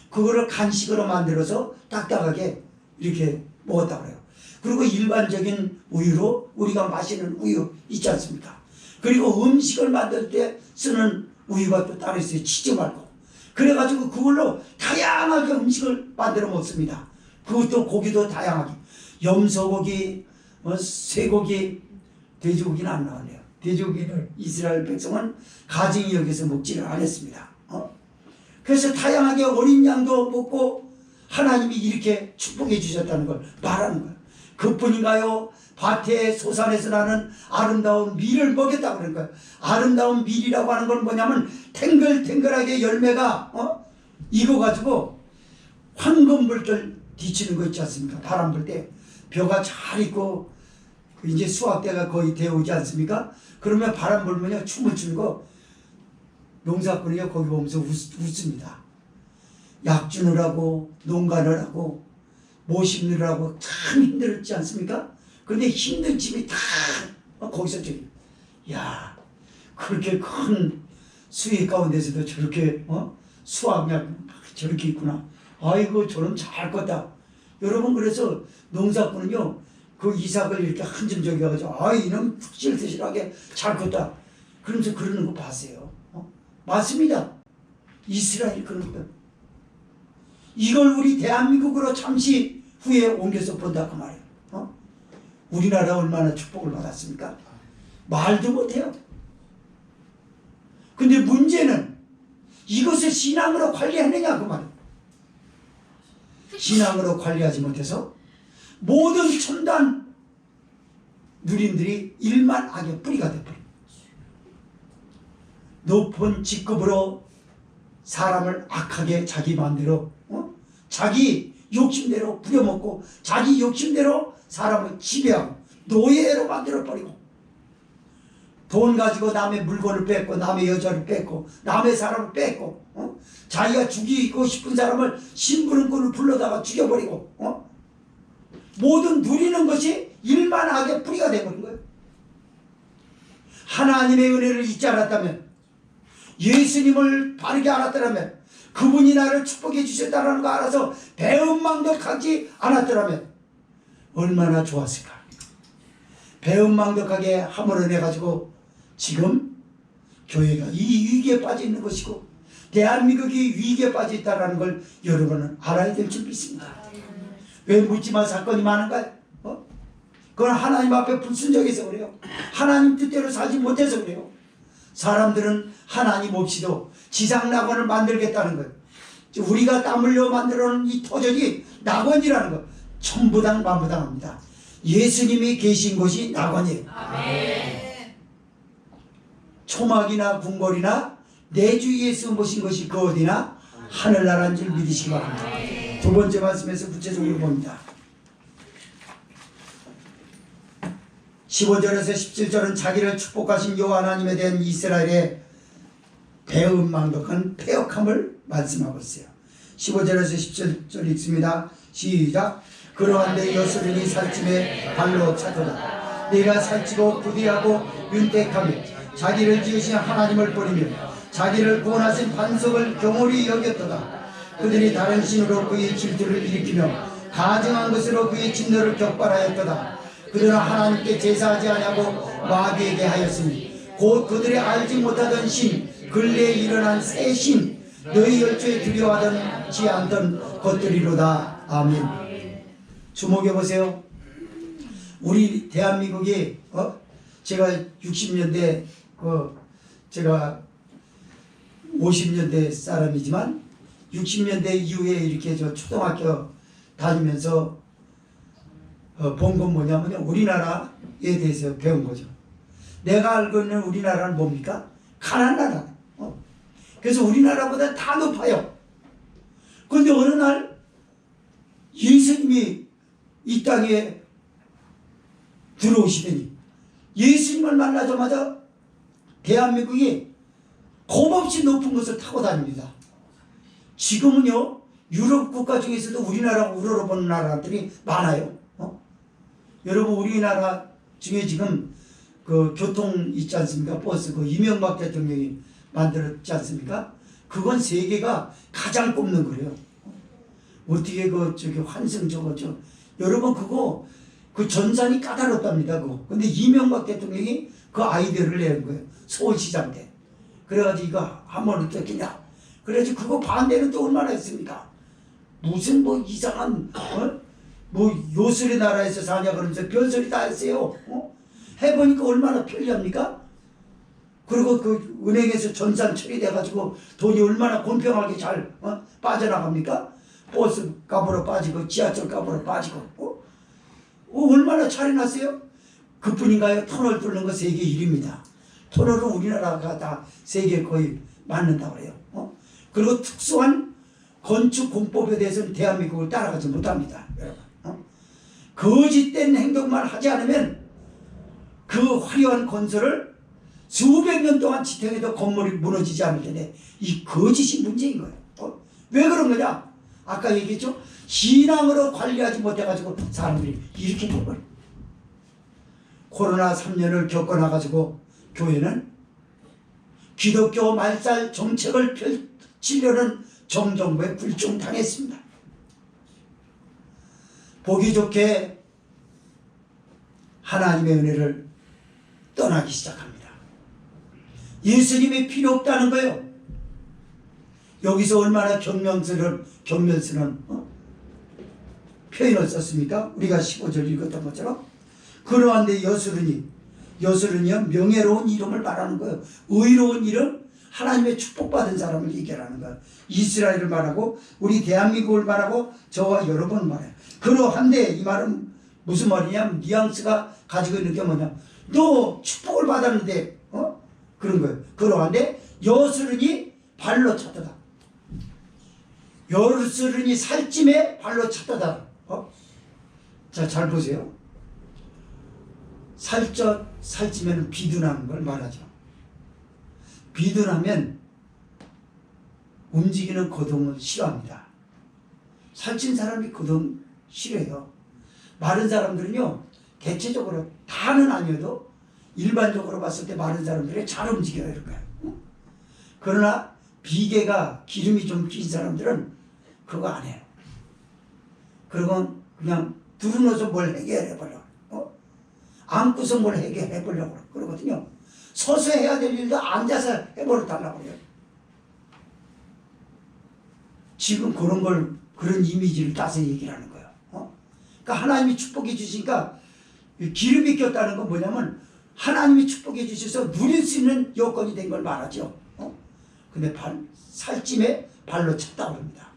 그거를 간식으로 만들어서 딱딱하게 이렇게 먹었다고 그래요. 그리고 일반적인 우유로 우리가 마시는 우유 있지 않습니까? 그리고 음식을 만들 때 쓰는 우유가 또 따로 있어요. 치즈 말고. 그래가지고 그걸로 다양하게 음식을 만들어 먹습니다. 그것도 고기도 다양하게. 염소고기, 쇠고기, 돼지고기는 안 나오네요. 돼지고기를 이스라엘 백성은 가증히 여기서 먹지를 않았습니다. 그래서 다양하게 어린 양도 먹고 하나님이 이렇게 축복해 주셨다는 걸 말하는 거예요. 그뿐인가요? 밭의 소산에서 나는 아름다운 밀을 먹였다고 그런 거예요. 아름다운 밀이라고 하는 건 뭐냐면 탱글탱글하게 열매가 익어가지고 황금불들 뒤치는 거 있지 않습니까? 바람 불 때 벼가 잘 익고 이제 수확 때가 거의 되어 오지 않습니까? 그러면 바람 불면요 춤을 추는 거 농사꾼이요 거기 보면서 웃습니다. 약 주느라고 농간을 하고 모 심느라고 참 힘들었지 않습니까? 그런데 힘든 집이 다 거기서 야 그렇게 큰 수익 가운데서도 저렇게 수확량 저렇게 있구나. 아이고 저놈 잘 컸다. 여러분 그래서 농사꾼은요 그 이삭을 이렇게 한 점 저기 가가지고 아 이놈 푹실푹실하게 잘 컸다. 그러면서 그러는 거 봤어요. 맞습니다. 이스라엘 그런 거. 이걸 우리 대한민국으로 잠시 후에 옮겨서 본다 그 말이에요. 우리나라 얼마나 축복을 받았습니까? 말도 못해요. 근데 문제는 이것을 신앙으로 관리하느냐 그 말이에요. 신앙으로 관리하지 못해서 모든 첨단 누림들이 일만 악의 뿌리가 되버려요. 높은 직급으로 사람을 악하게 자기 마음대로 자기 욕심대로 부려먹고 자기 욕심대로 사람을 지배하고 노예로 만들어버리고 돈 가지고 남의 물건을 뺏고 남의 여자를 뺏고 남의 사람을 뺏고 자기가 죽이고 싶은 사람을 심부름꾼을 불러다가 죽여버리고 모든 누리는 것이 일만하게 뿌리가 되버린 거예요. 하나님의 은혜를 잊지 않았다면, 예수님을 바르게 알았더라면, 그분이 나를 축복해 주셨다는 거 알아서 배은망덕하지 않았더라면 얼마나 좋았을까. 배은망덕하게 함으로내가지고 지금 교회가 이 위기에 빠져 있는 것이고 대한민국이 위기에 빠져 있다는 걸 여러분은 알아야 될 줄 믿습니다. 왜 묻지마 사건이 많은가요? 그건 하나님 앞에 불순종해서 그래요. 하나님 뜻대로 살지 못해서 그래요. 사람들은 하나님 없이도 지상 낙원을 만들겠다는 거예요. 우리가 땀 흘려 만들어놓은 이 토전이 낙원이라는 거 천부당 만부당합니다. 예수님이 계신 곳이 낙원이에요. 아멘. 초막이나 궁궐이나 내 주 예수 모신 것이 그 어디나 하늘나라인 줄 믿으시기 바랍니다. 두 번째 말씀에서 구체적으로 봅니다. 15절에서 17절은 자기를 축복하신 여호와 하나님에 대한 이스라엘의 배은망덕한 패역함을 말씀하고 있어요. 15절에서 17절 읽습니다. 시작. 그러한데 여수르니 살찜에 발로 차도다. 네가 살찌고 부디하고 윤택하며 자기를 지으신 하나님을 버리며 자기를 구원하신 반석을 경홀히 여겼도다. 그들이 다른 신으로 그의 질투를 일으키며 가증한 것으로 그의 진노를 격발하였도다. 그들은 하나님께 제사하지 아니하고 마귀에게 하였으니 곧 그들이 알지 못하던 신 근래에 일어난 새 신 너희 열조에 두려워하지 않던 것들이로다. 아멘. 주목해 보세요. 우리 대한민국이 제가 60년대 제가 50년대 사람이지만 60년대 이후에 이렇게 저 초등학교 다니면서 본 건 뭐냐면 우리나라에 대해서 배운 거죠. 내가 알고 있는 우리나라는 뭡니까? 가난한 나라. 그래서 우리나라보다 다 높아요. 그런데 어느 날 예수님이 이 땅에 들어오시더니 예수님을 만나자마자 대한민국이 겁없이 높은 것을 타고 다닙니다. 지금은요 유럽 국가 중에서도 우리나라 우러러보는 나라들이 많아요. 여러분 우리나라 중에 지금 그 교통 있지 않습니까? 버스 그 이명박 대통령이 만들었지 않습니까? 그건 세계가 가장 꼽는 거래요. 어떻게 저기 환승 여러분 그거 그 전산이 까다롭답니다. 그거. 근데 이명박 대통령이 그 아이디어를 낸 거예요. 서울시장 때. 그래가지고 이거 한번 어떻겠냐. 그래가지고 그거 반대는 또 얼마나 했습니까? 무슨 뭐 이상한 뭐 요술의 나라에서 사냐 그러면서 별소리 다 했어요. 해보니까 얼마나 편리합니까? 그리고 그 은행에서 전산 처리돼가지고 돈이 얼마나 공평하게 잘 빠져나갑니까? 버스 값으로 빠지고 지하철 값으로 빠지고 얼마나 잘 해놨어요? 그뿐인가요? 터널 뚫는 거 세계 1위입니다. 터널은 우리나라가 다 세계에 거의 맞는다고 그래요. 그리고 특수한 건축 공법에 대해서는 대한민국을 따라가지 못합니다. 여러분. 거짓된 행동만 하지 않으면 그 화려한 건설을 수백 년 동안 지탱해도 건물이 무너지지 않을 텐데 이 거짓이 문제인 거예요. 왜 그런 거냐? 아까 얘기했죠? 신앙으로 관리하지 못해가지고 사람들이 이렇게 돼버려요. 코로나 3년을 겪어나가지고 교회는 기독교 말살 정책을 펼치려는 정정부에 불중당했습니다. 보기 좋게 하나님의 은혜를 떠나기 시작합니다. 예수님이 필요 없다는 거예요. 여기서 얼마나 경멸스러운 표현을 썼습니까? 우리가 15절 읽었던 것처럼. 그러한데 여수르니요 명예로운 이름을 말하는 거예요. 의로운 이름, 하나님의 축복받은 사람을 얘기하는 거예요. 이스라엘을 말하고 우리 대한민국을 말하고 저와 여러분을 말해요. 그러한데 이 말은 무슨 말이냐? 뉘앙스가 가지고 있는 게 뭐냐? 너 축복을 받았는데 그런 거예요. 그러한데 여수르니 발로 찼도다. 여스르니 살찜에 발로 찼다다. 자, 잘 보세요. 살찌면 비둔하는 걸 말하죠. 비둔하면 움직이는 거동을 싫어합니다. 살찐 사람이 거동 싫어해요. 마른 사람들은요, 대체적으로 다는 아니어도 일반적으로 봤을 때 마른 사람들이 잘 움직여요. 이렇게. 그러나 비계가 기름이 좀 낀 사람들은 그거 안 해요. 그리고 그냥 두루놓아서 뭘 해결해 보려고. 앉고서 뭘 해결해 보려고 그러거든요. 서서 해야 될 일도 앉아서 해버려달라고 그래요. 지금 그런 이미지를 따서 얘기를 하는 거예요. 그러니까 하나님이 축복해 주시니까 기름이 꼈다는 건 뭐냐면 하나님이 축복해 주셔서 누릴 수 있는 여건이 된 걸 말하죠. 근데 살찜에 발로 찼다고 합니다.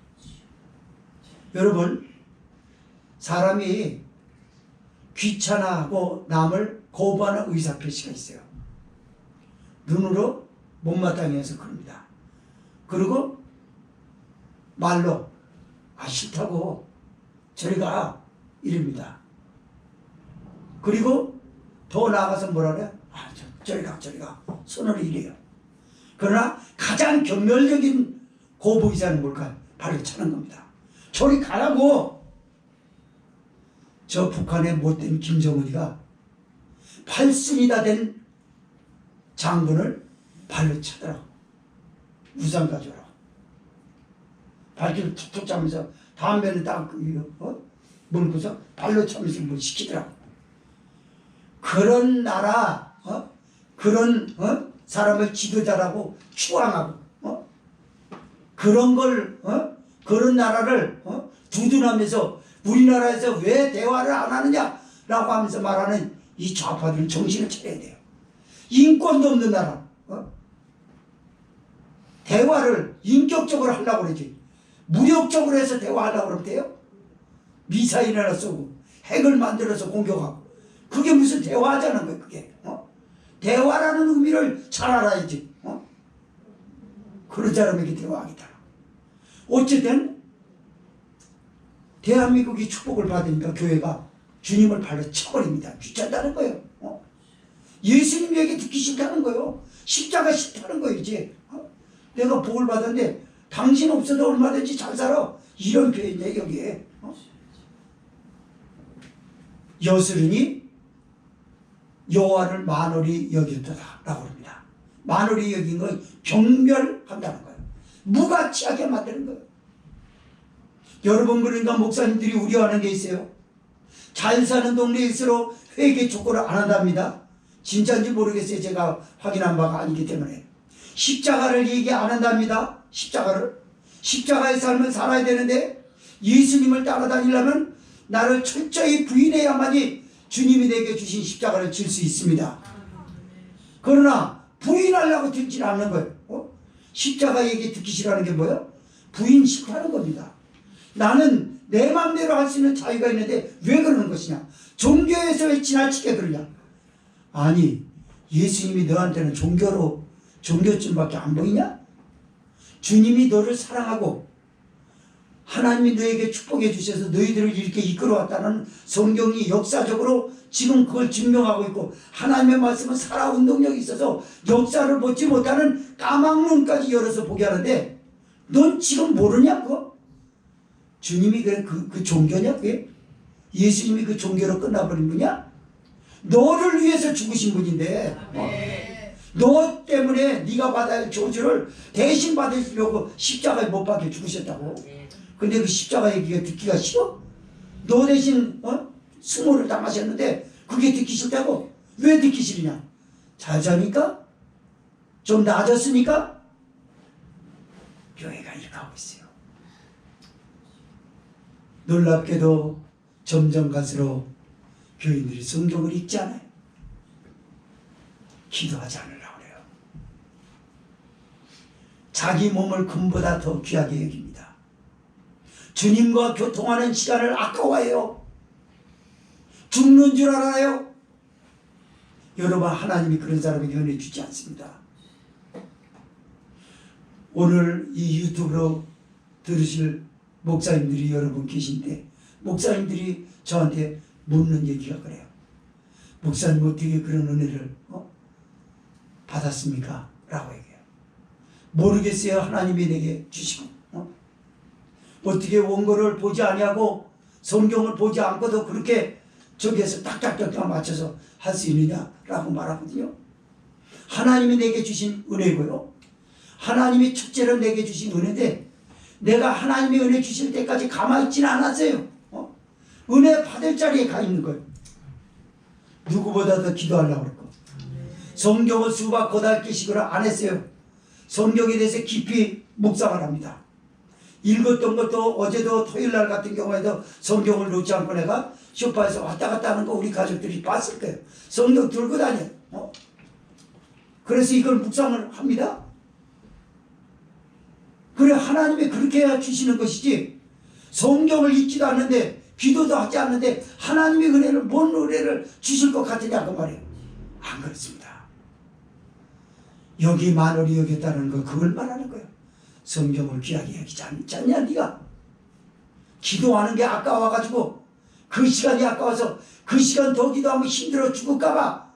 여러분, 사람이 귀찮아하고 남을 거부하는 의사표시가 있어요. 눈으로 못마땅해서 그럽니다. 그리고 말로 싫다고 저리 가 이럽니다. 그리고 더 나아가서 뭐라 그래요? 저리 가 손으로 이래요. 그러나 가장 경멸적인 거부의사는 뭘까요? 발로 차는 겁니다. 저리 가라고. 저 북한의 못된 김정은이가 8순이나 된 장군을 발로 차더라고. 우산 가져라. 발길을 툭툭 차면서 담배는 딱 물고서 발로 차면서 뭘 시키더라고. 그런 나라, 그런 사람을 지도자라고 추앙하고, 그런 나라를 두둔하면서 우리나라에서 왜 대화를 안 하느냐라고 하면서 말하는 이 좌파들은 정신을 차려야 돼요. 인권도 없는 나라. 대화를 인격적으로 하려고 그러지. 무력적으로 해서 대화하려고 그러면 돼요? 미사일 하나 쏘고 핵을 만들어서 공격하고. 그게 무슨 대화하자는 거예요, 그게. 대화라는 의미를 잘 알아야지. 그런 사람에게 대화하겠다. 어쨌든 대한민국이 축복을 받으니까 교회가 주님을 발로 쳐버립니다. 귀찮다는 거예요. 예수님 얘기 듣기 싫다는 거예요. 십자가 싫다는 거예요. 이제 내가 복을 받았는데 당신 없어도 얼마든지 잘 살아. 이런 교회인데 여기에. 여스르니 여호와를 만홀히 여겼더라 라고 합니다. 만홀히 여긴 건 경멸한다는 거예요. 무가치하게 만드는 거예요. 여러분, 그러니까 목사님들이 우려하는 게 있어요. 잘 사는 동네일수록 회개 촉구를 안 한답니다. 진짜인지 모르겠어요. 제가 확인한 바가 아니기 때문에. 십자가를 얘기 안 한답니다. 십자가의 삶을 살아야 되는데 예수님을 따라다니려면 나를 철저히 부인해야만이 주님이 내게 주신 십자가를 질 수 있습니다. 그러나 부인하려고 듣지 않는 거예요. 십자가 얘기 듣기 싫어하는 게 뭐예요? 부인 싫어하는 겁니다. 나는 내 마음대로 할 수 있는 자유가 있는데 왜 그러는 것이냐? 종교에서 왜 지나치게 그러냐? 아니, 예수님이 너한테는 종교쯤밖에 안 보이냐? 주님이 너를 사랑하고 하나님이 너에게 축복해 주셔서 너희들을 이렇게 이끌어왔다는 성경이 역사적으로 지금 그걸 증명하고 있고, 하나님의 말씀은 살아온 능력이 있어서 역사를 보지 못하는 까막눈까지 열어서 보게 하는데 넌 지금 모르냐 그거? 주님이 그 종교냐 그게? 예수님이 그 종교로 끝나버린 분이야? 너를 위해서 죽으신 분인데 너 때문에 네가 받아야 할 저주를 대신 받으시려고 십자가에 못 박혀 죽으셨다고. 근데 그 십자가 얘기가 듣기가 싫어? 너 대신 수모를 당하셨는데 그게 듣기 싫다고? 왜 듣기 싫으냐? 잘 사니까? 좀 나아졌으니까? 교회가 이렇게 하고 있어요. 놀랍게도 점점 갈수록 교인들이 성경을 읽지 않아요. 기도하지 않으려고 해요. 자기 몸을 금보다 더 귀하게 여깁니다. 주님과 교통하는 시간을 아까워해요. 죽는 줄 알아요. 여러분, 하나님이 그런 사람에게 은혜 주지 않습니다. 오늘 이 유튜브로 들으실 목사님들이 여러분 계신데 목사님들이 저한테 묻는 얘기가 그래요. 목사님 어떻게 그런 은혜를 받았습니까? 라고 얘기해요. 모르겠어요. 하나님이 내게 주시고 어떻게 원고를 보지 아니하고 성경을 보지 않고도 그렇게 저기에서 딱딱딱딱 맞춰서 할 수 있느냐라고 말하거든요. 하나님이 내게 주신 은혜고요. 하나님이 첫째로 내게 주신 은혜인데 내가 하나님의 은혜 주실 때까지 가만히 있지는 않았어요. 은혜 받을 자리에 가 있는 거예요. 누구보다 더 기도하려고 그랬고 성경을 수박 고달기식으로 안 했어요. 성경에 대해서 깊이 묵상을 합니다. 읽었던 것도 어제도 토요일날 같은 경우에도 성경을 놓지 않고 내가 쇼파에서 왔다 갔다 하는 거 우리 가족들이 봤을 거예요. 성경 들고 다녀요. 그래서 이걸 묵상을 합니다. 그래 하나님이 그렇게 해야 주시는 것이지 성경을 읽지도 않는데 기도도 하지 않는데 하나님의 은혜를 뭔 은혜를 주실 것 같으냐 그 말이에요. 안 그렇습니다. 여기 만월이 여겼다는 거 그걸 말하는 거예요. 성경을 귀하게 여기지 않냐 네가. 기도하는 게 아까워가지고 그 시간이 아까워서 그 시간 더 기도하면 힘들어 죽을까봐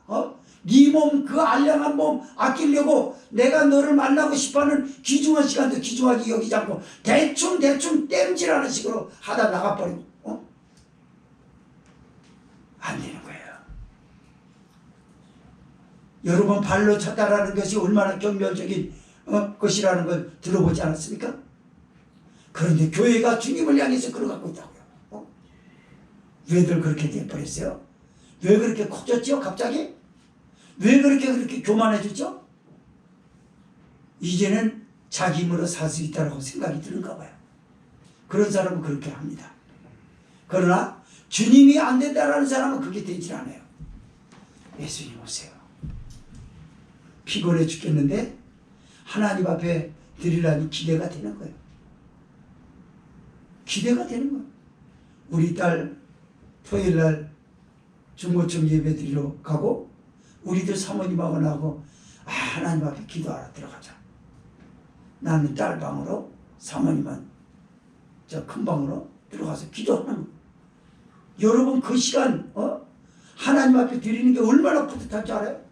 네 몸 그 알량한 몸 아끼려고 내가 너를 만나고 싶어하는 귀중한 시간도 귀중하게 여기지 않고 대충 땜질하는 식으로 하다 나가버리고 안 되는 거예요. 여러분 발로 찼다라는 것이 얼마나 경멸적인 것이라는 걸 들어보지 않았습니까? 그런데 교회가 주님을 향해서 걸어가고 있다고요. 왜들 그렇게 돼버렸어요? 왜 그렇게 커졌죠 갑자기? 왜 그렇게 교만해졌죠? 이제는 자기 힘으로 살 수 있다고 생각이 드는가 봐요. 그런 사람은 그렇게 합니다. 그러나 주님이 안 된다라는 사람은 그게 되질 않아요. 예수님 오세요. 피곤해 죽겠는데 하나님 앞에 드리려니 기대가 되는 거예요. 기대가 되는 거예요. 우리 딸 토요일날 중고청 예배 드리러 가고 우리들 사모님하고 나하고 하나님 앞에 기도하러 들어가자. 나는 딸 방으로 사모님은 저 큰 방으로 들어가서 기도하는 거예요. 여러분 그 시간 하나님 앞에 드리는 게 얼마나 뿌듯할 줄 알아요?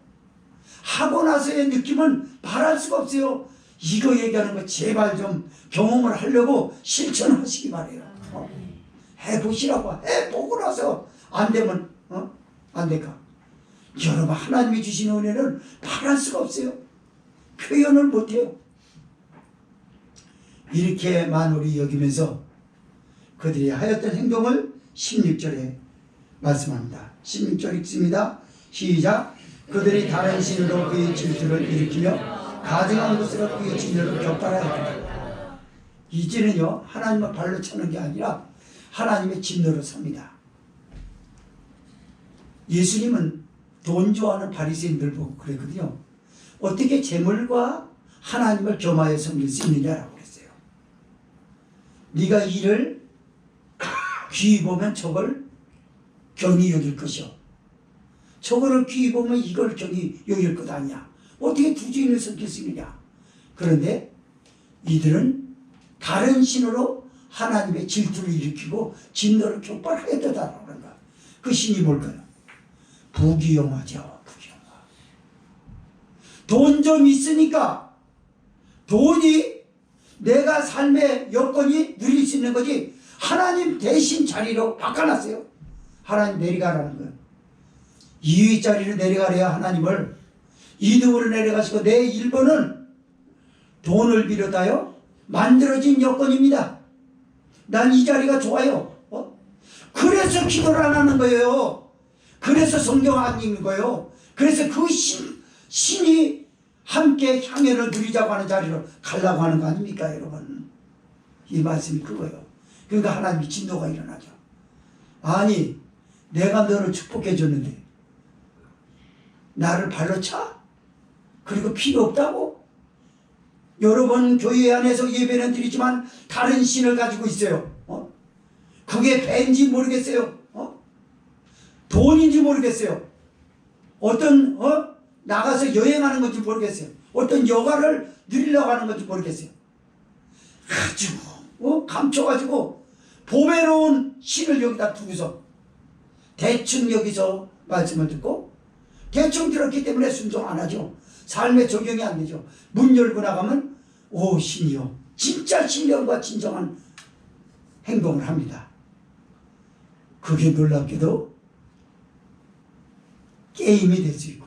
하고 나서의 느낌은 말할 수가 없어요. 이거 얘기하는 거 제발 좀 경험을 하려고 실천하시기 바래요. 해보시라고. 해보고 나서 안 되면 안 될까? 여러분 하나님이 주신 은혜는 말할 수가 없어요. 표현을 못해요. 이렇게 만월이 여기면서 그들이 하였던 행동을 16절에 말씀합니다. 16절 읽습니다. 시작. 그들이 다른 신으로 그의 질투를 일으키며 가증한 것으로 그의 진노를 격발하였다. 이제는요 하나님을 발로 차는 게 아니라 하나님의 진노를 삽니다. 예수님은 돈 좋아하는 바리새인들 보고 그랬거든요. 어떻게 재물과 하나님을 겸하여 섬길 수 있느냐라고 그랬어요. 네가 이를 귀히 보면 저걸 경히 여길 것이요. 저거를 귀히 보면 이걸 경히 여길 것 아니야. 어떻게 두 주인을 섬길 수 있느냐. 그런데 이들은 다른 신으로 하나님의 질투를 일으키고 진노를 격발하였다라는 거야. 그 신이 뭘까요? 부귀영화죠. 부귀영화. 돈 좀 있으니까 돈이 내가 삶의 여건이 누릴 수 있는 거지 하나님 대신 자리로 바꿔놨어요. 하나님 내려가라는 거예요. 2위 자리로 내려가려야 하나님을 2등으로 내려가시고 내 1번은 돈을 비롯하여 만들어진 여건입니다. 난 이 자리가 좋아요. 그래서 기도를 안 하는 거예요. 그래서 성경 안 읽는 거예요. 그래서 그 신이 함께 향연을 누리자고 하는 자리로 가려고 하는 거 아닙니까 여러분. 이 말씀이 그거예요. 그러니까 하나님이 진노가 일어나죠. 아니 내가 너를 축복해 줬는데 나를 발로 차? 그리고 필요 없다고? 여러분 교회 안에서 예배는 드리지만 다른 신을 가지고 있어요. 그게 배인지 모르겠어요. 돈인지 모르겠어요. 어떤 나가서 여행하는 건지 모르겠어요. 어떤 여가를 누리려고 하는 건지 모르겠어요. 아주 감춰가지고 보배로운 신을 여기다 두고서 대충 여기서 말씀을 듣고 대충 들었기 때문에 순종 안 하죠. 삶에 적용이 안 되죠. 문 열고 나가면 오 신이요, 진짜 신령과 진정한 행동을 합니다. 그게 놀랍게도 게임이 될 수 있고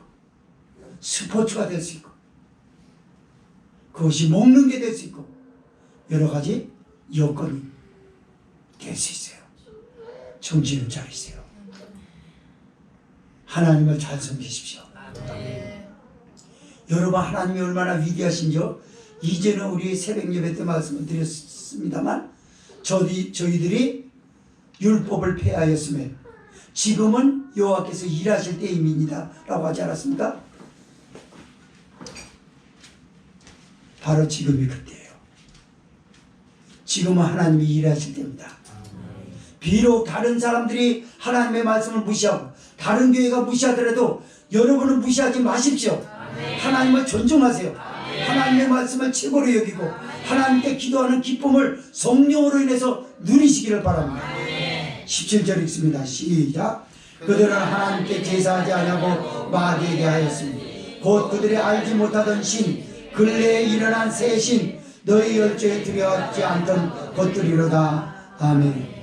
스포츠가 될 수 있고 그것이 먹는 게 될 수 있고 여러 가지 여건이 될 수 있어요. 정신을 차리세요. 하나님을 잘 섬기십시오. 여러분, 하나님이 얼마나 위대하신지요? 이제는 우리 새벽 예배 때 말씀을 드렸습니다만 저희들이 율법을 폐하였음에 지금은 여호와께서 일하실 때임이니라 라고 하지 않았습니까? 바로 지금이 그때예요. 지금은 하나님이 일하실 때입니다. 비록 다른 사람들이 하나님의 말씀을 무시하고 다른 교회가 무시하더라도 여러분은 무시하지 마십시오. 하나님을 존중하세요. 하나님의 말씀을 최고로 여기고 하나님께 기도하는 기쁨을 성령으로 인해서 누리시기를 바랍니다. 17절 읽습니다. 시작. 그들은 하나님께 제사하지 아니하고 마귀에게 하였으니 곧 그들이 알지 못하던 신 근래에 일어난 새 신 너희 열조에 두려워하지 않던 것들이로다. 아멘.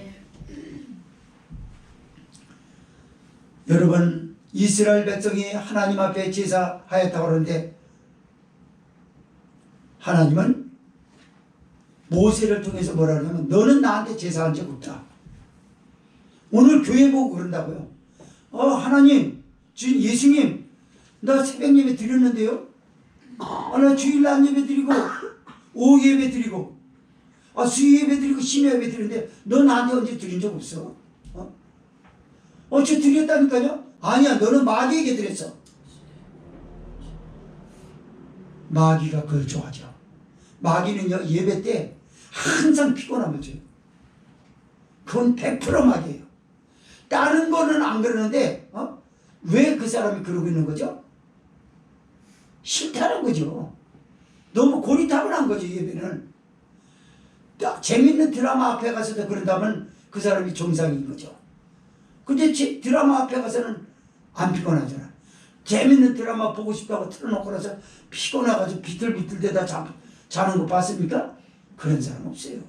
여러분, 이스라엘 백성이 하나님 앞에 제사하였다고 하는데 하나님은 모세를 통해서 뭐라 하냐면 너는 나한테 제사한 적 없다. 오늘 교회 보고 그런다고요. 하나님, 주님, 예수님, 나 새벽 예배 드렸는데요. 나 주일날 예배 드리고 오후 예배 드리고 수요 예배 드리고 심야 예배 드리는데 너 나한테 언제 드린 적 없어? 저 드렸다니까요? 아니야, 너는 마귀에게 드렸어. 마귀가 그걸 좋아하죠. 마귀는요, 예배 때 항상 피곤함을 줘요. 그건 100% 마귀예요. 다른 거는 안 그러는데 왜 그 사람이 그러고 있는 거죠? 싫다는 거죠. 너무 고리타분한 거죠, 예배는. 재밌는 드라마 앞에 가서도 그런다면 그 사람이 정상인 거죠. 근데 드라마 앞에 가서는 안 피곤하잖아. 재밌는 드라마 보고 싶다고 틀어놓고 나서 피곤해가지고 비틀비틀대다 자는 거 봤습니까? 그런 사람 없어요.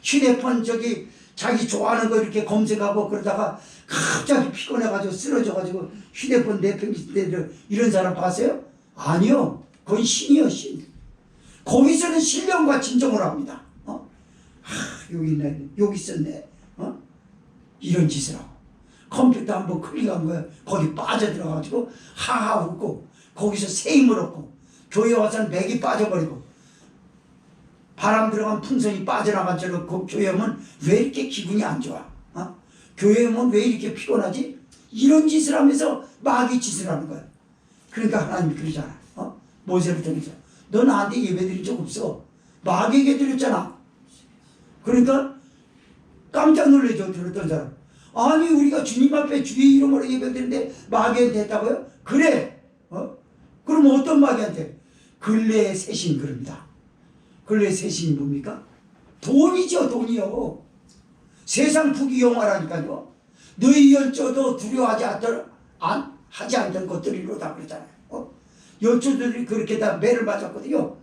휴대폰 자기 좋아하는 거 이렇게 검색하고 그러다가 갑자기 피곤해가지고 쓰러져가지고 휴대폰 내팽개치는 이런 사람 봤어요? 아니요. 그건 신이요, 신. 거기서는 신령과 진정을 합니다. 여기 있네, 여기 있었네. 이런 짓을 하고 컴퓨터 한번 클릭한 거야. 거기 빠져들어가지고 하하 웃고 거기서 새 힘을 얻고 교회 와서는 맥이 빠져버리고 바람 들어간 풍선이 빠져나간 채로 그 교회 오면 왜 이렇게 기분이 안 좋아? 교회 오면 왜 이렇게 피곤하지? 이런 짓을 하면서 마귀 짓을 하는 거야. 그러니까 하나님이 그러잖아. 모세를 통해서 너 나한테 예배 드린 적 없어. 마귀에게 드렸잖아. 그러니까 깜짝 놀라죠, 들었던 사람. 아니, 우리가 주님 앞에 주의 이름으로 예배드리는데 마귀한테 했다고요? 그래. 그럼 어떤 마귀한테? 근래의 새신 그럽니다. 근래의 새신이 뭡니까? 돈이죠, 돈이요. 세상 부귀 영화라니까요. 너희 열조도 두려워하지 하지 않던 것들이로다 그러잖아요. 열조들이 그렇게 다 매를 맞았거든요.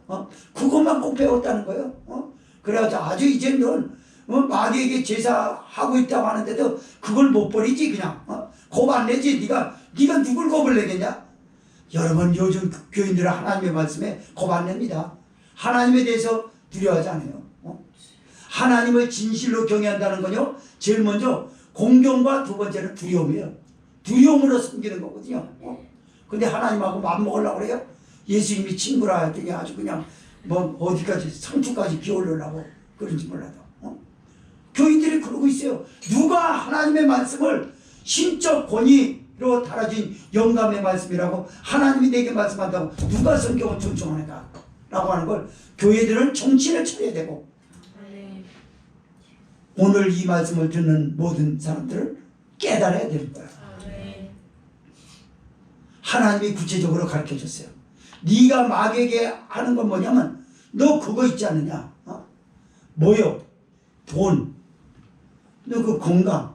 그것만 꼭 배웠다는 거예요. 그래가지고 아주 이제는 마귀에게 제사하고 있다고 하는데도 그걸 못 버리지. 그냥 겁 안 내지. 네가 누굴 겁을 내겠냐? 여러분, 요즘 교인들은 하나님의 말씀에 겁 안 냅니다. 하나님에 대해서 두려워하지 않아요. 하나님을 진실로 경외한다는 건요, 제일 먼저 공경과 두 번째는 두려움이에요. 두려움으로 섬기는 거거든요. 근데 하나님하고 맞먹으려고 그래요? 예수님이 친구라 했더니 아주 그냥 어디까지 상추까지 기어올려고 그런지 몰라도. 교인들이 그러고 있어요. 누가 하나님의 말씀을 신적 권위로 달아진 영감의 말씀이라고 하나님이 내게 말씀한다고 누가 성경을 존중하는가 라고 하는 걸 교회들은 정신을 차려야 되고, 오늘 이 말씀을 듣는 모든 사람들은 깨달아야 되는 거야. 하나님이 구체적으로 가르쳐줬어요. 네가 마귀에게 하는 건 뭐냐면 너 그거 있지 않느냐? 뭐요? 돈, 너 그 건강,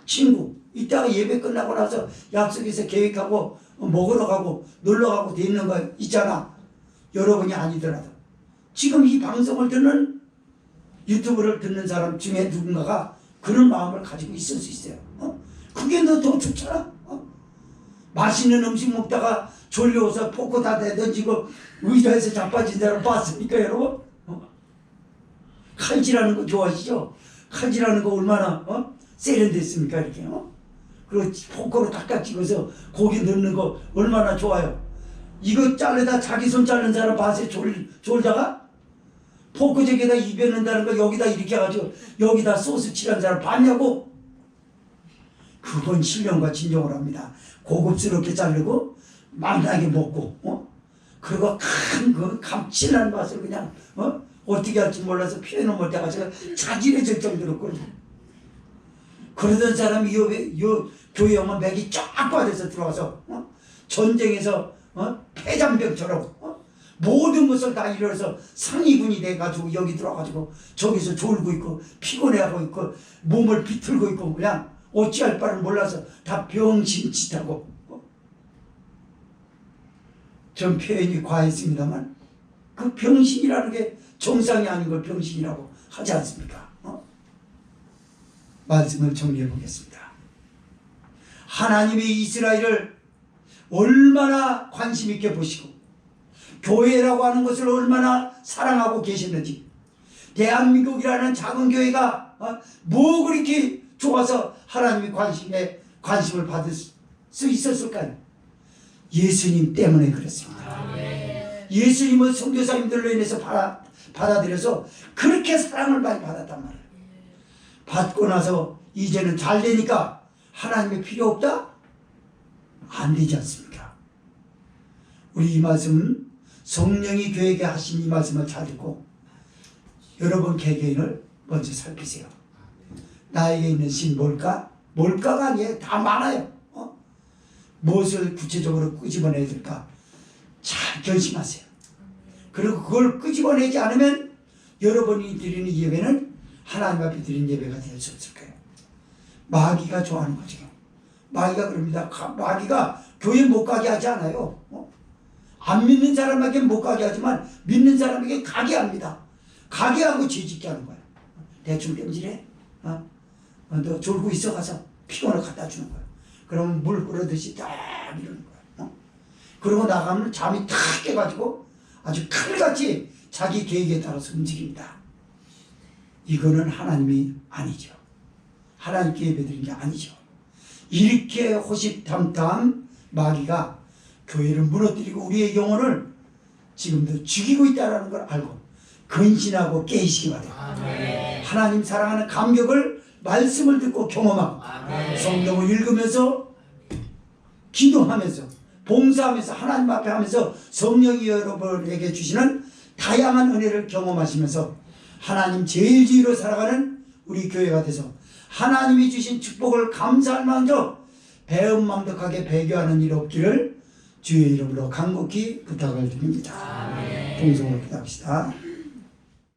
친구. 이따가 예배 끝나고 나서 약속해서 계획하고 먹으러 가고 놀러 가고 돼 있는 거 있잖아. 여러분이 아니더라도 지금 이 방송을 듣는 유튜브를 듣는 사람 중에 누군가가 그런 마음을 가지고 있을 수 있어요. 그게 너 더 좋잖아. 맛있는 음식 먹다가 졸려서 포크 다 내던지고 의자에서 자빠진 사람 봤습니까 여러분? 칼질하는 거 좋아하시죠? 칼질하는 거 얼마나 세련됐습니까 이렇게. 그리고 포크로 탁탁 찍어서 고기 넣는 거 얼마나 좋아요. 이거 자르다 자기 손 자른 사람 봤어요? 졸다가 포크 저기다 입에 넣는다는 거 여기다 이렇게 해가지고 여기다 소스 칠한 사람 봤냐고? 그건 신령과 진정을 합니다. 고급스럽게 자르고 만나게 먹고 그리고 큰 그 감칠한 맛을 그냥 어떻게 할지 몰라서 표현을 못해가지고 자질해질 정도로 끓여. 그러던 사람이 요 교회 오면 맥이 쫙 빠져서 들어와서 전쟁에서 폐잔병처럼 모든 것을 다 잃어서 상위군이 돼가지고 여기 들어와가지고 저기서 졸고 있고 피곤해하고 있고 몸을 비틀고 있고 그냥 어찌할 바를 몰라서 다 병신짓하고. 전 표현이 과했습니다만 그 병신이라는 게 정상이 아닌 걸 병신이라고 하지 않습니까? 말씀을 정리해 보겠습니다. 하나님이 이스라엘을 얼마나 관심 있게 보시고 교회라고 하는 것을 얼마나 사랑하고 계셨는지, 대한민국이라는 작은 교회가 뭐 그렇게 좋아서 하나님이 관심을 받을 수 있었을까요? 예수님 때문에 그렇습니다. 예수님은 선교사님들로 인해서 받아들여서 그렇게 사랑을 많이 받았단 말이에요. 받고 나서 이제는 잘 되니까 하나님이 필요 없다? 안 되지 않습니까? 우리 이 말씀 성령이 교회에게 하신 이 말씀을 잘 듣고 여러분 개개인을 먼저 살피세요. 나에게 있는 신 뭘까? 뭘까가 아니에요. 다 많아요. 무엇을 구체적으로 끄집어내야 될까? 잘 결심하세요. 그리고 그걸 끄집어내지 않으면 여러분이 드리는 예배는 하나님 앞에 드리는 예배가 될 수 없을 거예요. 마귀가 좋아하는 거죠. 마귀가 그럽니다. 마귀가 교회 못 가게 하지 않아요. 안 믿는 사람에게 못 가게 하지만 믿는 사람에게 가게 합니다. 가게 하고 죄짓게 하는 거예요. 대충 땜질해. 너 졸고 있어 가서 피곤을 갖다 주는 거예요. 그러면 물 흐르듯이 딱 이러는 거예요. 그러고 나가면 잠이 탁 깨가지고 아주 칼같이 자기 계획에 따라서 움직입니다. 이거는 하나님이 아니죠. 하나님께 예배드린 게 아니죠. 이렇게 호시탐탐 마귀가 교회를 무너뜨리고 우리의 영혼을 지금도 죽이고 있다는 걸 알고 근신하고 깨시기 바랍니다. 하나님 사랑하는 감격을 말씀을 듣고 경험하고 성경을 읽으면서 기도하면서 봉사하면서 하나님 앞에 하면서 성령이 여러분에게 주시는 다양한 은혜를 경험하시면서 하나님 제일주의로 살아가는 우리 교회가 돼서 하나님이 주신 축복을 감사할 마음으로 배은망덕하게 배교하는 일 없기를 주의 이름으로 간곡히 부탁을 드립니다. 동성으로 기도합시다.